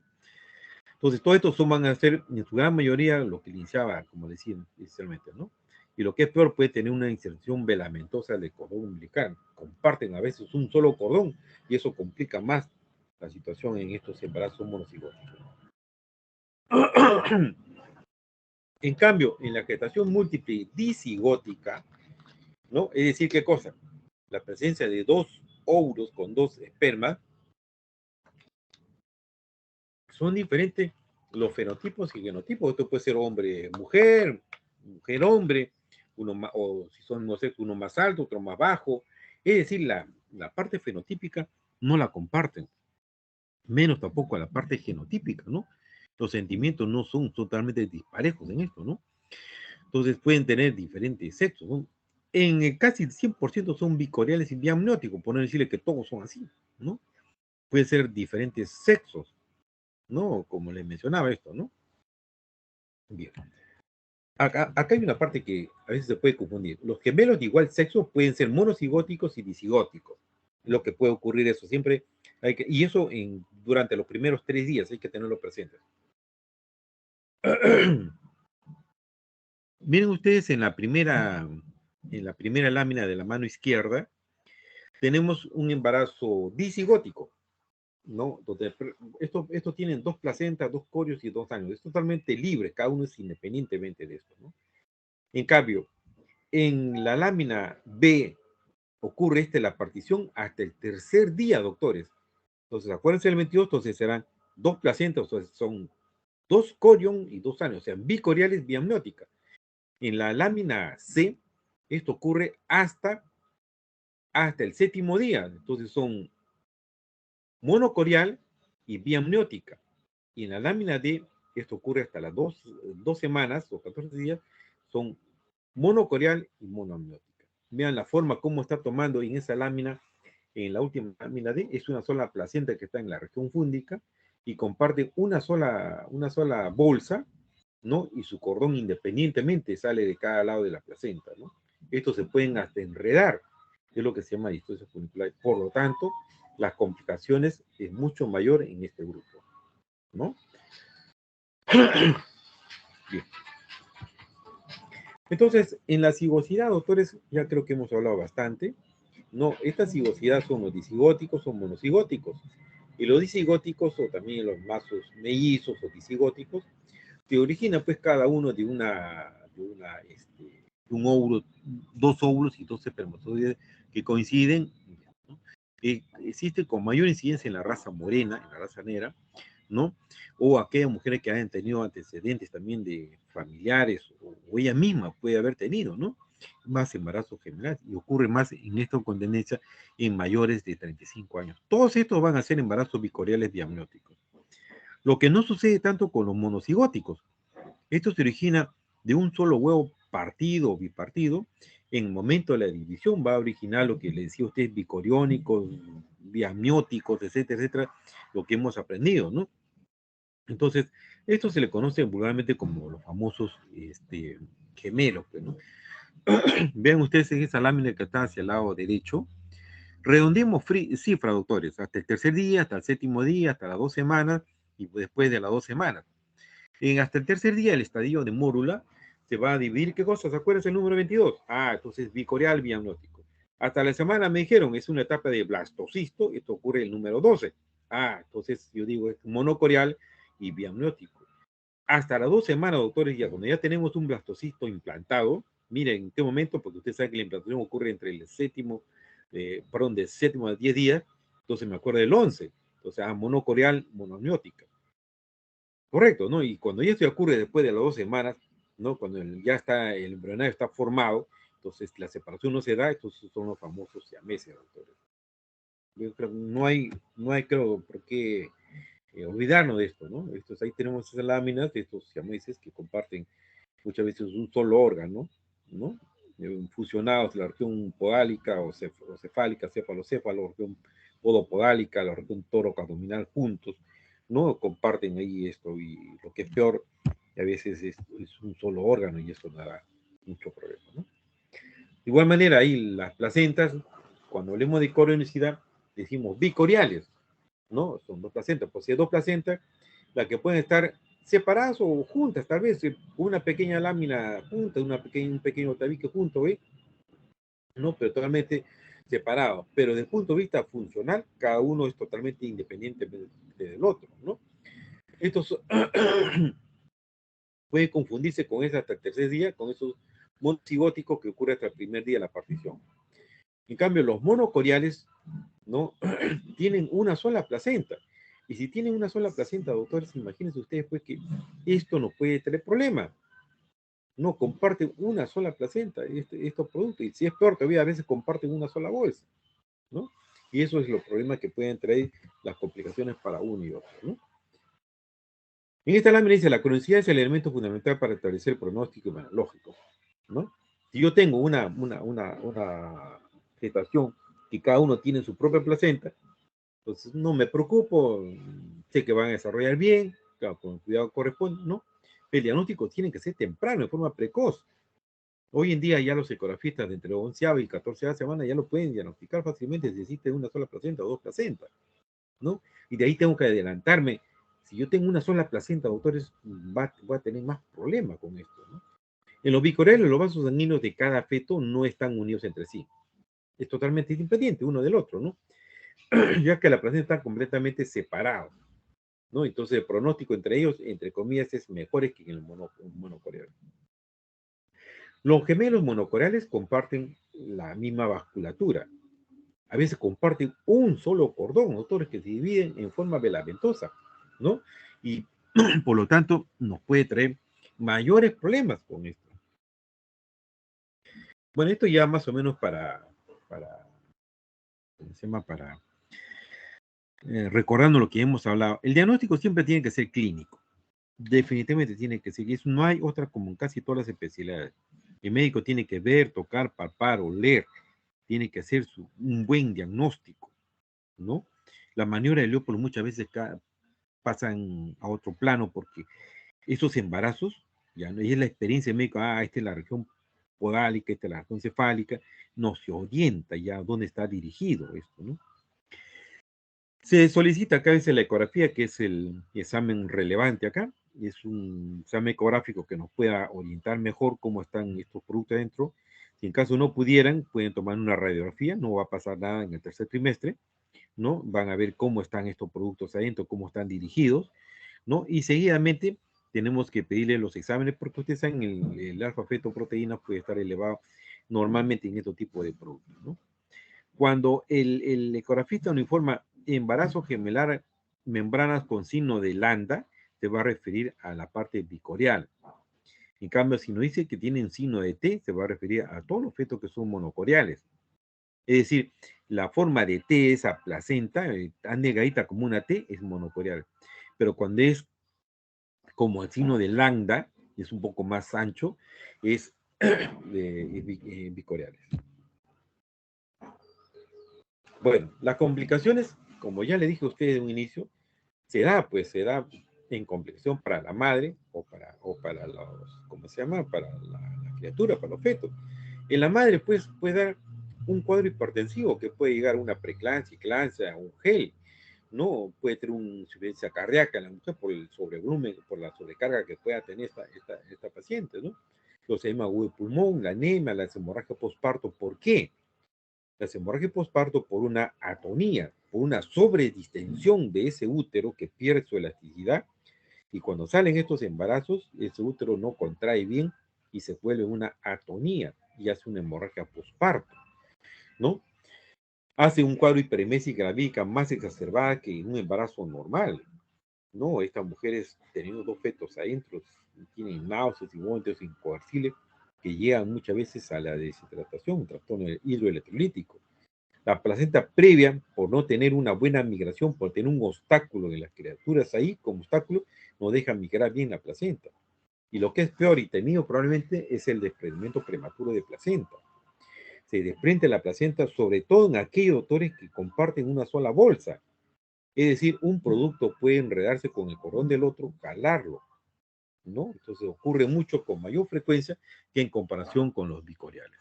S1: Entonces, todos estos van a ser, en su gran mayoría, lo que iniciaba, como decía inicialmente, ¿no? Y lo que es peor, puede tener una inserción velamentosa del cordón umbilical. Comparten a veces un solo cordón y eso complica más la situación en estos embarazos monocigóticos. En cambio, en la gestación múltiple disigótica, ¿no? Es decir, ¿qué cosa? La presencia de dos óvulos con dos espermas son diferentes los fenotipos y genotipos. Esto puede ser hombre-mujer, mujer-hombre, uno más, o si son, no sé, uno más alto, otro más bajo. Es decir, la parte fenotípica no la comparten, menos tampoco la parte genotípica, ¿no? Los sentimientos no son totalmente disparejos en esto, ¿no? Entonces pueden tener diferentes sexos, ¿no? En el casi el 100% son bicoriales y biamnióticos, por no decirle que todos son así, ¿no? Pueden ser diferentes sexos, ¿no? Como les mencionaba esto, ¿no? Bien. Acá hay una parte que a veces se puede confundir. Los gemelos de igual sexo pueden ser monocigóticos y disigóticos. Lo que puede ocurrir eso siempre, y eso durante los primeros 3 días hay que tenerlo presente. Miren ustedes en la primera lámina de la mano izquierda, tenemos un embarazo disigótico, ¿no? Donde estos tienen 2 placentas, 2 corios y 2 años. Es totalmente libre, cada uno es independientemente de esto, ¿no? En cambio, en la lámina B ocurre la partición hasta el tercer día, doctores. Entonces, acuérdense del 22, entonces serán 2 placentas, entonces son 2 corion y 2 años, o sea, bicoriales biamnióticas. En la lámina C, esto ocurre hasta el 7º día, entonces son monocorial y biamniótica. Y en la lámina D, esto ocurre hasta las 2 semanas o 14 días, son monocorial y monoamniótica. Vean la forma como está tomando en esa lámina, en la última lámina D, es una sola placenta que está en la región fúndica y comparte una sola bolsa, ¿no? Y su cordón independientemente sale de cada lado de la placenta, ¿no? Estos se pueden hasta enredar, es lo que se llama distosia funicular. Por lo tanto, las complicaciones es mucho mayor en este grupo, ¿no? Bien. Entonces, en la cigosidad, doctores, ya creo que hemos hablado bastante, ¿no? Esta cigosidad son los disigóticos, son monocigóticos. Y los disigóticos, o también los mazos mellizos o disigóticos, se origina pues cada uno de un óvulo, 2 óvulos y 2 espermatozoides que coinciden, ¿no? Existe con mayor incidencia en la raza morena, en la raza negra, ¿no? O aquellas mujeres que hayan tenido antecedentes también de familiares, o ella misma puede haber tenido, ¿no? Más embarazo general, y ocurre más en esta con tendencia en mayores de 35 años. Todos estos van a ser embarazos bicoriales biamnióticos. Lo que no sucede tanto con los monocigóticos. Esto se origina de un solo huevo partido o bipartido. En el momento de la división va a originar lo que le decía a usted, bicoriónicos, biamnióticos, etcétera, etcétera, lo que hemos aprendido, ¿no? Entonces, esto se le conoce vulgarmente como los famosos gemelos, ¿no? Vean ustedes en esa lámina que está hacia el lado derecho. Redondeemos cifra, doctores, hasta el tercer día, hasta el 7º día, hasta las 2 semanas y después de las 2 semanas. Hasta el tercer día, el estadio de mórula se va a dividir. ¿Qué cosas? Acuérdense el número 22. Entonces bicorial biamniótico. Hasta la semana me dijeron, es una etapa de blastocisto, esto ocurre el número 12. Entonces yo digo, es monocorial y biamniótico. Hasta las 2 semanas, doctores, ya cuando ya tenemos un blastocisto implantado, mira en qué momento, porque usted sabe que la implantación ocurre entre el séptimo, del séptimo a 10 días, entonces me acuerdo del 11, entonces monocoreal, monoamniótica. Correcto, ¿no? Y cuando ya esto ocurre después de las 2 semanas, ¿no? Cuando ya está, el embrionario está formado, entonces la separación no se da, estos son los famosos siameses, doctores. Yo creo que no hay creo, por qué olvidarnos de esto, ¿no? Ahí tenemos esas láminas de estos siameses que comparten muchas veces un solo órgano, ¿no? Fusionados la región podálica o cefálica, céfalo, región podopodálica, la región tóraco-abdominal juntos, ¿no? Comparten ahí esto y lo que es peor, a veces es un solo órgano y eso da mucho problema, ¿no? De igual manera, ahí las placentas, cuando hablemos de corionicidad, decimos bicoriales, ¿no? Son dos placentas, pues si hay dos placentas, las que pueden estar separadas o juntas, tal vez, una pequeña lámina junta, un pequeño tabique junto, ¿ve? No, pero totalmente separados. Pero desde el punto de vista funcional, cada uno es totalmente independiente del otro, ¿no? Estos puede confundirse con ese hasta el tercer día, con esos monocigóticos que ocurre hasta el primer día de la partición. En cambio, los monocoriales, ¿no? Tienen una sola placenta. Y si tienen una sola placenta, doctores, imagínense ustedes pues que esto no puede tener problema. No, comparten una sola placenta, estos productos. Y si es peor todavía, a veces comparten una sola bolsa, ¿no? Y eso es los problemas que pueden traer las complicaciones para uno y otro, ¿no? En esta lámina dice, la cronicidad es el elemento fundamental para establecer el pronóstico inmunológico, ¿no? Si yo tengo una gestación que cada uno tiene su propia placenta, entonces no me preocupo, sé que van a desarrollar bien, claro, con el cuidado corresponde, ¿no? El diagnóstico tiene que ser temprano, de forma precoz. Hoy en día ya los ecografistas de entre 11ª y 14ª semana ya lo pueden diagnosticar fácilmente si existe una sola placenta o dos placentas, ¿no? Y de ahí tengo que adelantarme. Si yo tengo una sola placenta, doctores, voy a tener más problemas con esto, ¿no? En los bicoriales, los vasos sanguíneos de cada feto no están unidos entre sí. Es totalmente independiente uno del otro, ¿no? Ya que la placenta está completamente separada, ¿no? Entonces el pronóstico entre ellos, entre comillas, es mejor que en el monocoreal. Los gemelos monocoreales comparten la misma vasculatura. A veces comparten un solo cordón, doctores, que se dividen en forma velamentosa, ¿no? Y por lo tanto nos puede traer mayores problemas con esto. Bueno, esto ya más o menos ¿cómo se llama? Recordando lo que hemos hablado. El diagnóstico siempre tiene que ser clínico. Definitivamente tiene que ser. Y eso no hay otra como en casi todas las especialidades. El médico tiene que ver, tocar, palpar, oler. Tiene que hacer un buen diagnóstico, ¿no? La maniobra de Leopold muchas veces pasan a otro plano porque esos embarazos, ya no es la experiencia médica, esta es la región podálica, esta es la región cefálica, no se orienta ya dónde está dirigido esto, ¿no? Se solicita acá la ecografía, que es el examen relevante acá, es un examen ecográfico que nos pueda orientar mejor cómo están estos productos adentro. Si en caso no pudieran, pueden tomar una radiografía, no va a pasar nada en el tercer trimestre, ¿no? Van a ver cómo están estos productos adentro, cómo están dirigidos, ¿no? Y seguidamente tenemos que pedirle los exámenes porque ustedes saben, el alfa-fetoproteína puede estar elevado normalmente en estos tipos de productos, ¿no? Cuando el ecografista nos informa embarazo gemelar, membranas con signo de Lambda, se va a referir a la parte bicorial. En cambio, si nos dice que tienen signo de T, se va a referir a todos los fetos que son monocoriales. Es decir, la forma de T, esa placenta, tan negadita como una T, es monocorial. Pero cuando es como el signo de Lambda, es un poco más ancho, es bicoriales. Bueno, las complicaciones, como ya le dije a usted de un inicio, se da en complicación para la madre o para los, ¿cómo se llama? Para la criatura, para los fetos. En la madre, pues, puede dar un cuadro hipertensivo que puede llegar a una preeclampsia, eclampsia, un gel, ¿no? Puede tener una insuficiencia cardíaca en la mujer por el sobrevolumen, por la sobrecarga que pueda tener esta paciente, ¿no? Los edema agudo de pulmón, la anemia, la hemorragia postparto. ¿Por qué? La hemorragia postparto por una atonía, por una sobredistensión de ese útero que pierde su elasticidad y cuando salen estos embarazos, ese útero no contrae bien y se vuelve una atonía y hace una hemorragia posparto, ¿no? Hace un cuadro hiperemesis gravídica más exacerbada que en un embarazo normal, ¿no? Estas mujeres teniendo dos fetos adentro tienen náuseas y vómitos incoercibles que llegan muchas veces a la deshidratación, un trastorno hidroelectrolítico. La placenta previa, por no tener una buena migración, por tener un obstáculo de las criaturas ahí como obstáculo, no deja migrar bien la placenta. Y lo que es peor y temido probablemente es el desprendimiento prematuro de placenta. Se desprende la placenta sobre todo en aquellos doctores que comparten una sola bolsa. Es decir, un producto puede enredarse con el cordón del otro, calarlo, ¿no? Entonces ocurre mucho con mayor frecuencia que en comparación con los bicoriales.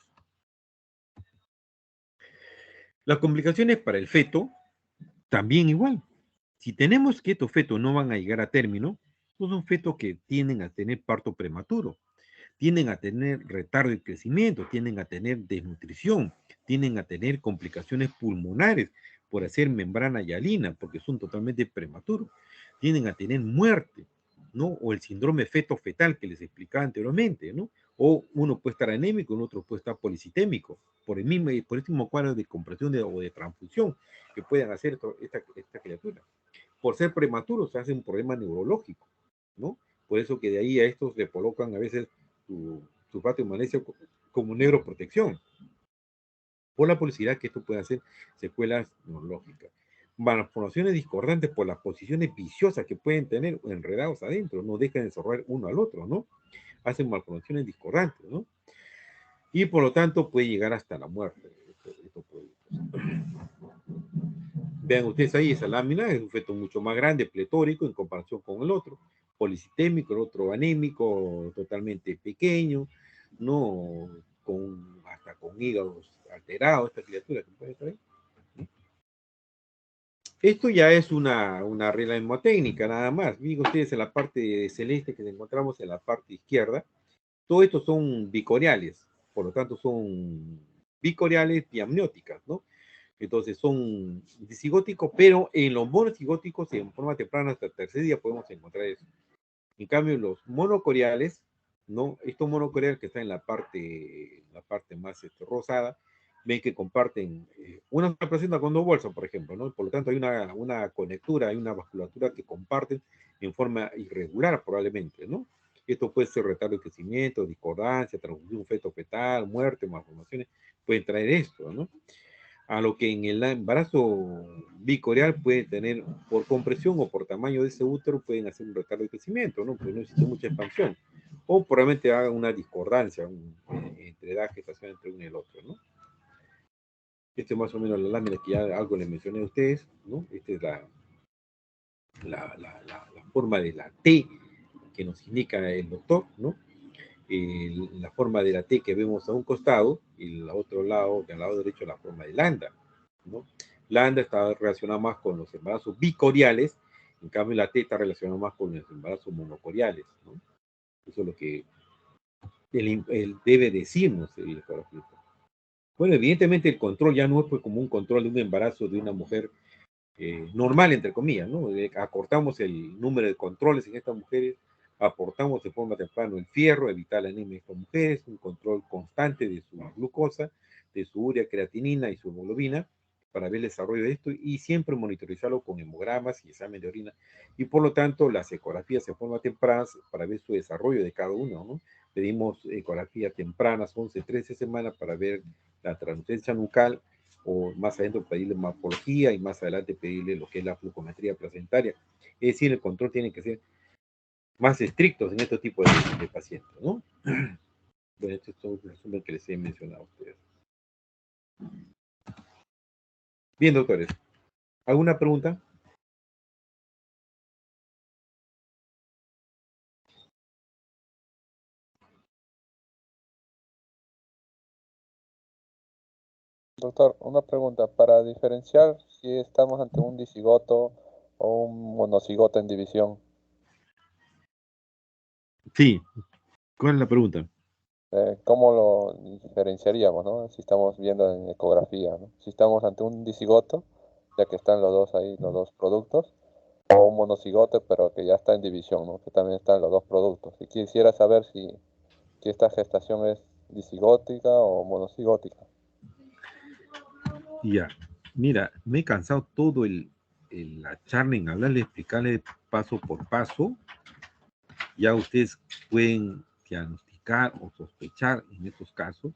S1: Las complicaciones para el feto, también igual. Si tenemos que estos fetos no van a llegar a término, pues son fetos que tienden a tener parto prematuro, tienden a tener retardo de crecimiento, tienden a tener desnutrición, tienden a tener complicaciones pulmonares por hacer membrana hialina, porque son totalmente prematuros, tienden a tener muerte, ¿no? O el síndrome feto-fetal que les explicaba anteriormente, ¿no? O uno puede estar anémico, el otro puede estar policitémico, por el mismo cuadro de compresión o de transfusión que puedan hacer esta criatura. Por ser prematuros se hace un problema neurológico, ¿no? Por eso que de ahí a estos le colocan a veces su patio de magnesio como neuroprotección, por la publicidad que esto puede hacer secuelas neurológicas. Malformaciones discordantes por las posiciones viciosas que pueden tener enredados adentro, no dejan de desarrollar uno al otro, ¿no? Hacen malformaciones discordantes, ¿no? Y por lo tanto puede llegar hasta la muerte. Estos productos. Vean ustedes ahí esa lámina, es un feto mucho más grande, pletórico en comparación con el otro, policitémico, el otro anémico, totalmente pequeño, no hasta con hígados alterados, esta criatura que puede estar ahí. Esto ya es una regla hemotécnica, nada más. Miren ustedes en la parte celeste que encontramos en la parte izquierda, todo esto son bicoriales, por lo tanto son bicoriales biamnióticas, ¿no? Entonces son disigóticos, pero en los monocigóticos en forma temprana hasta el tercer día podemos encontrar eso. En cambio, los monocoriales, ¿no? Estos monocoriales que están en la parte más rosada, ven que comparten una placenta con dos bolsas, por ejemplo, ¿no? Por lo tanto, hay una conectura, hay una vasculatura que comparten en forma irregular, probablemente, ¿no? Esto puede ser retardo de crecimiento, discordancia, transfusión feto-fetal, muerte, malformaciones, pueden traer esto, ¿no? A lo que en el embarazo bicorial puede tener, por compresión o por tamaño de ese útero, pueden hacer un retardo de crecimiento, ¿no? Porque no existe mucha expansión. O probablemente haga una discordancia entre edad, gestación entre uno y el otro, ¿no? Este es más o menos la lámina que ya algo les mencioné a ustedes, ¿no? Esta es la forma de la T que nos indica el doctor, ¿no? La forma de la T que vemos a un costado y al otro lado, del lado derecho, la forma de lambda, ¿no? Lambda está relacionada más con los embarazos bicoriales, en cambio la T está relacionada más con los embarazos monocoriales, ¿no? Eso es lo que él debe decirnos el ecografista. Bueno, evidentemente el control ya no es pues como un control de un embarazo de una mujer normal, entre comillas, ¿no? Acortamos el número de controles en estas mujeres, aportamos de forma temprana el fierro, evitar la anemia en estas mujeres, un control constante de su glucosa, de su urea, creatinina y su hemoglobina, para ver el desarrollo de esto y siempre monitorizarlo con hemogramas y examen de orina. Y por lo tanto, las ecografías en forma temprana para ver su desarrollo de cada uno, ¿no? Pedimos ecografías tempranas, 11, 13 semanas, para ver la translucencia nucal, o más adentro pedirle morfología y más adelante pedirle lo que es la flucometría placentaria. Es decir, el control tiene que ser más estrictos en este tipo de pacientes, ¿no? Bueno, esto es todo el resumen que les he mencionado a ustedes. Bien, doctores. ¿Alguna pregunta?
S3: Doctor, una pregunta. Para diferenciar si estamos ante un dicigoto o un monocigoto en división,
S1: Sí. ¿Cuál es la pregunta?
S3: ¿cómo lo diferenciaríamos, no? Si estamos viendo en ecografía, ¿no? Si estamos ante un dicigoto, ya que están los dos ahí, los dos productos, o un monocigote, pero que ya está en división, ¿no? Que también están los dos productos. Y quisiera saber si que esta gestación es disigótica o monocigótica.
S1: Ya, mira, me he cansado todo la charla en hablarle, explicarle paso por paso. Ya ustedes pueden diagnosticar o sospechar en estos casos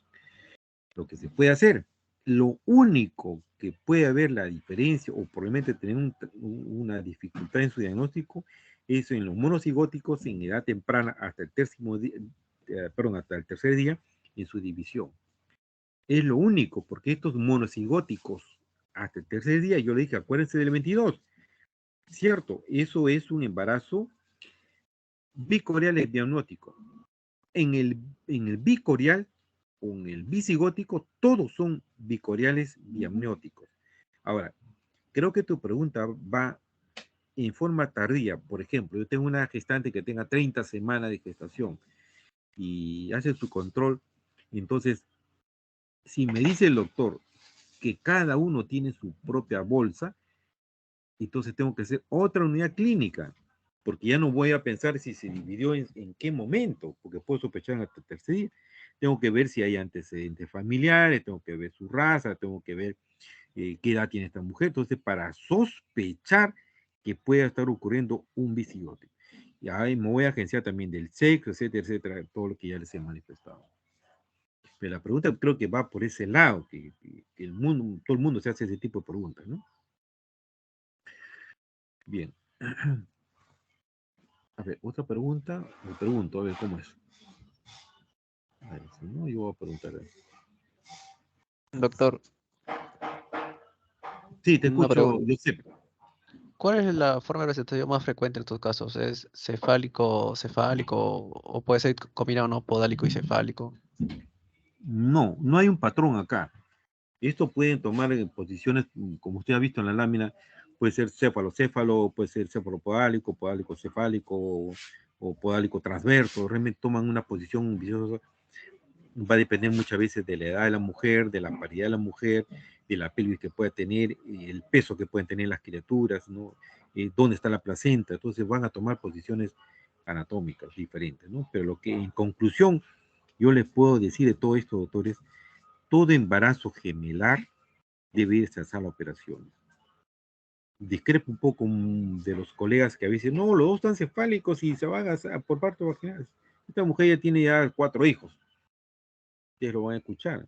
S1: lo que se puede hacer. Lo único que puede haber la diferencia o probablemente tener una dificultad en su diagnóstico es en los monocigóticos en edad temprana hasta el hasta el tercer día en su división. Es lo único, porque estos monocigóticos hasta el tercer día, yo le dije, acuérdense del 22, cierto, eso es un embarazo bicorial diagnóstico. En el bicorial o en el bicigótico, todos son bicoriales diamnióticos. Ahora, creo que tu pregunta va en forma tardía. Por ejemplo, yo tengo una gestante que tenga 30 semanas de gestación y hace su control. Entonces, si me dice el doctor que cada uno tiene su propia bolsa, entonces tengo que hacer otra unidad clínica, porque ya no voy a pensar si se dividió en qué momento, porque puedo sospechar hasta el tercer día. Tengo que ver si hay antecedentes familiares, tengo que ver su raza, tengo que ver qué edad tiene esta mujer. Entonces, para sospechar que pueda estar ocurriendo un bicigote. Y ahí me voy a agenciar también del sexo, etcétera, etcétera, todo lo que ya les he manifestado. Pero la pregunta creo que va por ese lado, que el mundo, todo el mundo se hace ese tipo de preguntas, ¿no? Bien. A ver, otra pregunta. Me pregunto, a ver, ¿cómo es? A ver, si no, yo voy a preguntar.
S4: Doctor,
S1: Sí, te
S4: una
S1: escucho,
S4: pregunta.
S1: Josep.
S4: ¿Cuál es la forma de presentación más frecuente en estos casos? ¿Es cefálico, cefálico o puede ser combinado, no, podálico y cefálico?
S1: No, no hay un patrón acá. Esto pueden tomar en posiciones, como usted ha visto en la lámina, puede ser céfalo-céfalo, puede ser céfalo-podálico, podálico-cefálico o podálico transverso. Realmente toman una posición viciosa. Va a depender muchas veces de la edad de la mujer, de la paridad de la mujer, de la pelvis que pueda tener, el peso que pueden tener las criaturas, ¿no? Dónde está la placenta. Entonces van a tomar posiciones anatómicas diferentes, ¿no? Pero lo que en conclusión yo les puedo decir de todo esto, doctores, todo embarazo gemelar debe irse a sala de operaciones. Discrepo un poco de los colegas que a veces, no, los dos están cefálicos y se van por parto vaginal. Esta mujer ya tiene ya 4 hijos. Ustedes lo van a escuchar.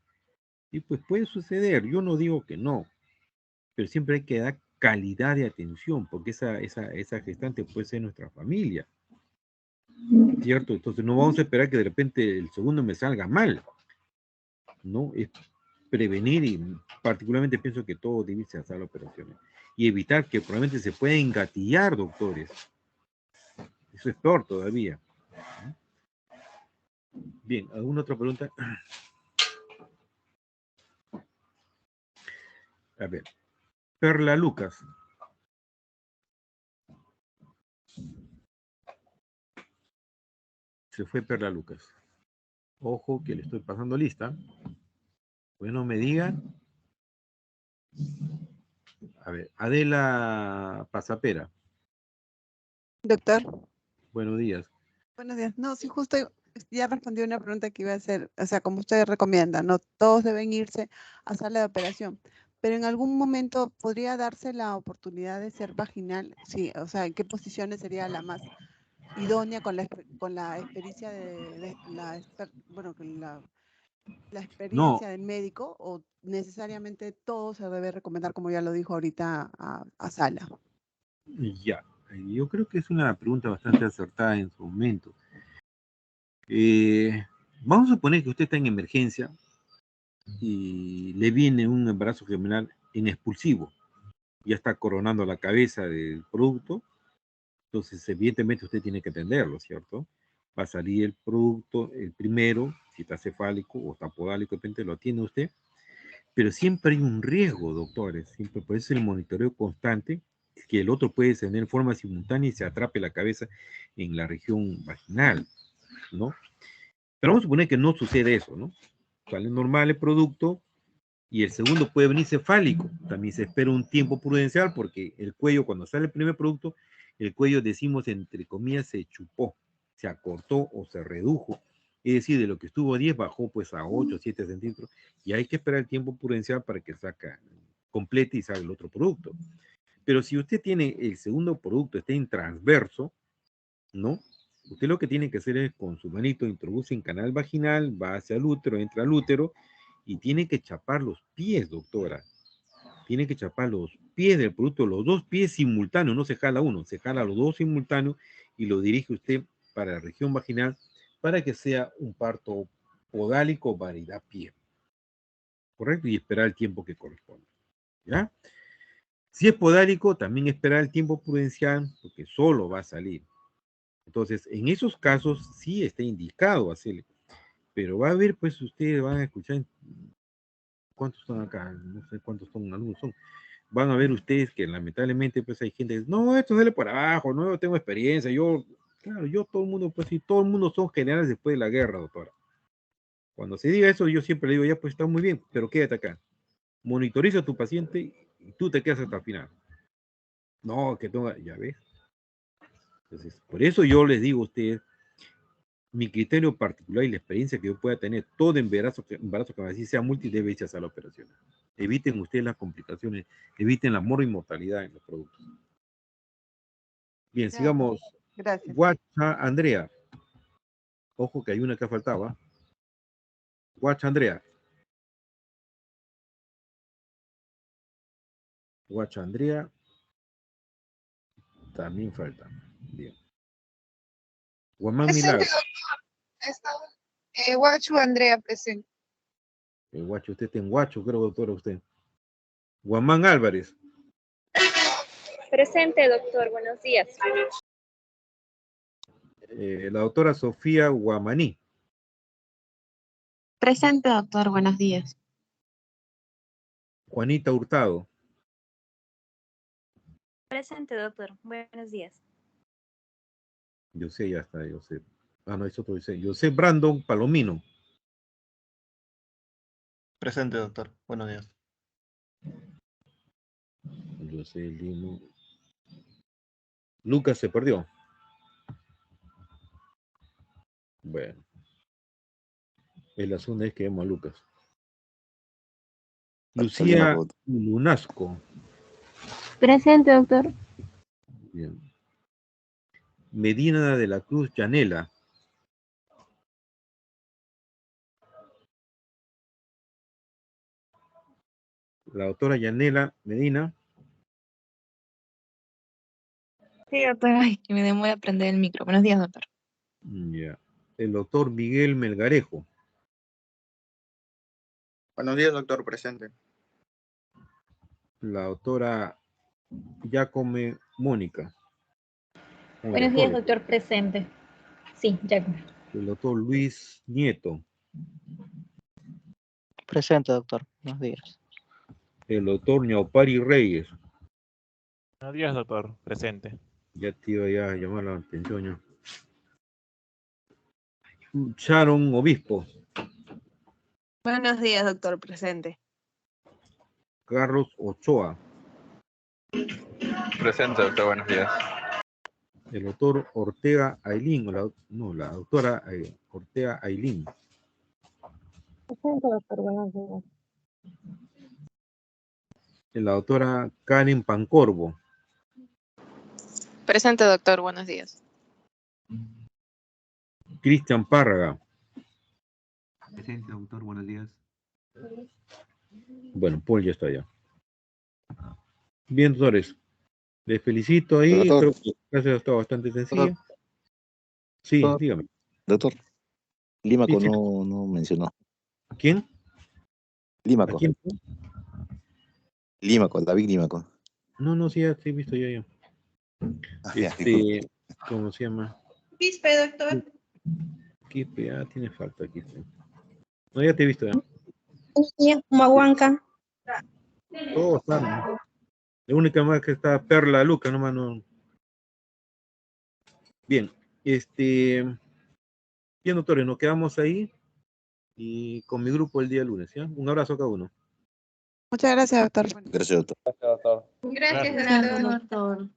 S1: Y pues puede suceder, yo no digo que no, pero siempre hay que dar calidad de atención, porque esa gestante puede ser nuestra familia, ¿cierto? Entonces no vamos a esperar que de repente el segundo me salga mal, ¿no? Es prevenir y particularmente pienso que todo debe irse a sala de operaciones y evitar que probablemente se pueda engatillar, doctores. Eso es peor todavía. Bien, ¿alguna otra pregunta? A ver, Perla Lucas. Se fue Perla Lucas. Ojo que le estoy pasando lista. Bueno, me digan. A ver, Adela Pasapera.
S2: Doctor,
S1: Buenos días.
S2: buenos días. No, sí, justo ya respondí una pregunta que iba a hacer. O sea, como usted recomienda, no todos deben irse a sala de operación, pero en algún momento podría darse la oportunidad de ser vaginal. Sí, o sea, ¿en qué posiciones sería la más idónea con la experiencia bueno, con la
S1: No,
S2: experiencia del médico, o necesariamente todo se debe recomendar, como ya lo dijo ahorita, a sala?
S1: ya. Yo creo que es una pregunta bastante acertada en su momento. Vamos a suponer que usted está en emergencia y le viene un embarazo gemelar en expulsivo. Ya está coronando la cabeza del producto. Entonces, evidentemente, usted tiene que atenderlo, ¿cierto? Va a salir el producto, el primero, si está cefálico o está podálico, de repente lo atiende usted. Pero siempre hay un riesgo, doctores. Siempre por eso el monitoreo constante, que el otro puede tener forma simultánea y se atrape la cabeza en la región vaginal, ¿no? Pero vamos a suponer que no sucede eso, ¿no? Sale normal el producto y el segundo puede venir cefálico. También se espera un tiempo prudencial porque el cuello, cuando sale el primer producto, el cuello, decimos entre comillas, se chupó, se acortó o se redujo. Es decir, de lo que estuvo a 10 bajó pues a 8, 7 centímetros, y hay que esperar el tiempo prudencial para que complete y salga el otro producto. Pero si usted tiene el segundo producto, está en transverso, ¿no? Usted lo que tiene que hacer es con su manito introduce en canal vaginal, va hacia el útero, entra al útero, y tiene que chapar los pies, doctora. Tiene que chapar los pies del producto, los dos pies simultáneos, no se jala uno, se jala los dos simultáneos y lo dirige usted para la región vaginal para que sea un parto podálico variedad pie. ¿Correcto? Y esperar el tiempo que corresponde. ¿Ya? Si es podálico, también esperar el tiempo prudencial porque solo va a salir. Entonces, en esos casos sí está indicado hacerle. Pero va a haber, pues ustedes van a escuchar, ¿cuántos son acá? No sé cuántos son, algunos son. Van a ver ustedes que lamentablemente pues hay gente que dice, no, esto sale por abajo, no tengo experiencia, claro, todo el mundo, pues sí, todo el mundo son generales después de la guerra, doctora. Cuando se diga eso, yo siempre le digo, ya pues está muy bien, pero quédate acá. Monitoriza a tu paciente y tú te quedas hasta el final. No, que tenga, ya ves. Entonces, por eso yo les digo a ustedes, mi criterio particular y la experiencia que yo pueda tener, todo embarazo que va a decir sea multi, debe echarse a la operación. Eviten ustedes las complicaciones, eviten la morbi-mortalidad en los productos. Bien, sigamos.
S2: Gracias.
S1: Guacha Andrea. Ojo que hay una que faltaba. Guacha Andrea. Guacha Andrea. También falta. Bien. Guamán Milagro.
S5: Guachu Andrea presente.
S1: Guacho, usted está en Guacho, creo, doctora, usted. Guamán Álvarez.
S6: Presente, doctor. Buenos días.
S1: La doctora Sofía Guamaní.
S7: Presente, doctor. Buenos días.
S1: Juanita Hurtado.
S6: Presente, doctor. Buenos días.
S1: Yo sé, ya está, yo sé. Ah, no, es otro, yo sé. Brandon Palomino.
S8: Presente, doctor. Buenos días.
S1: Yo sé, Lino. Lucas se perdió. Bueno. Es la segunda vez que vemos a Lucas. Lucía Lunasco.
S6: Presente, doctor.
S1: Bien. Medina de la Cruz Yanela. La doctora Yanela Medina.
S7: Sí, doctor. Ay, que me demora aprender el micro. Buenos días, doctor.
S1: Ya. El doctor Miguel Melgarejo.
S8: Buenos días, doctor. Presente.
S1: La doctora Giacome Mónica.
S6: Buenos días, doctor. Presente. Sí, ya.
S1: El doctor Luis Nieto.
S9: Presente, doctor. Buenos días.
S1: El doctor Ñaupari Reyes.
S10: Buenos días, doctor. Presente.
S1: Ya te iba a llamar la atención ya. Sharon Obispo.
S11: Buenos días, doctor. Presente.
S1: Carlos Ochoa.
S3: Presente, doctor. Buenos días.
S1: El doctor Ortega Ailín. La doctora Ortega Ailín.
S6: Presente, doctor. Buenos días.
S1: La doctora Karen Pancorbo.
S7: Presente, doctor. Buenos días.
S1: Cristian Párraga.
S12: Presente, doctor. Buenos días.
S1: Bueno, Paul ya está allá. Bien, doctores. Les felicito ahí.
S13: Doctor.
S1: Creo que la clase ha estado bastante sencilla. Sí,
S13: Doctor.
S1: dígame.
S13: Doctor, Límaco
S1: Sí, sí.
S13: no mencionó.
S1: ¿Quién? ¿A
S13: Límaco.
S1: quién?
S13: Límaco, David Límaco.
S1: No, sí, ya he visto ya.
S13: Ah, ya, disculpe.
S1: ¿Cómo se llama?
S5: Quispe, doctor.
S1: Quispe, tiene falta Quispe. No, ya te he visto ya.
S5: Humahuanca.
S1: Todos están, ¿no? La única más que está Perla Luca, nomás no. Bien, bien, doctores, nos quedamos ahí y con mi grupo el día lunes, ¿ya? Un abrazo a cada uno.
S2: Muchas gracias, doctor.
S13: Gracias, doctor.
S3: Gracias, doctor.
S5: Gracias,
S10: Gracias,
S5: doctor.
S7: doctor.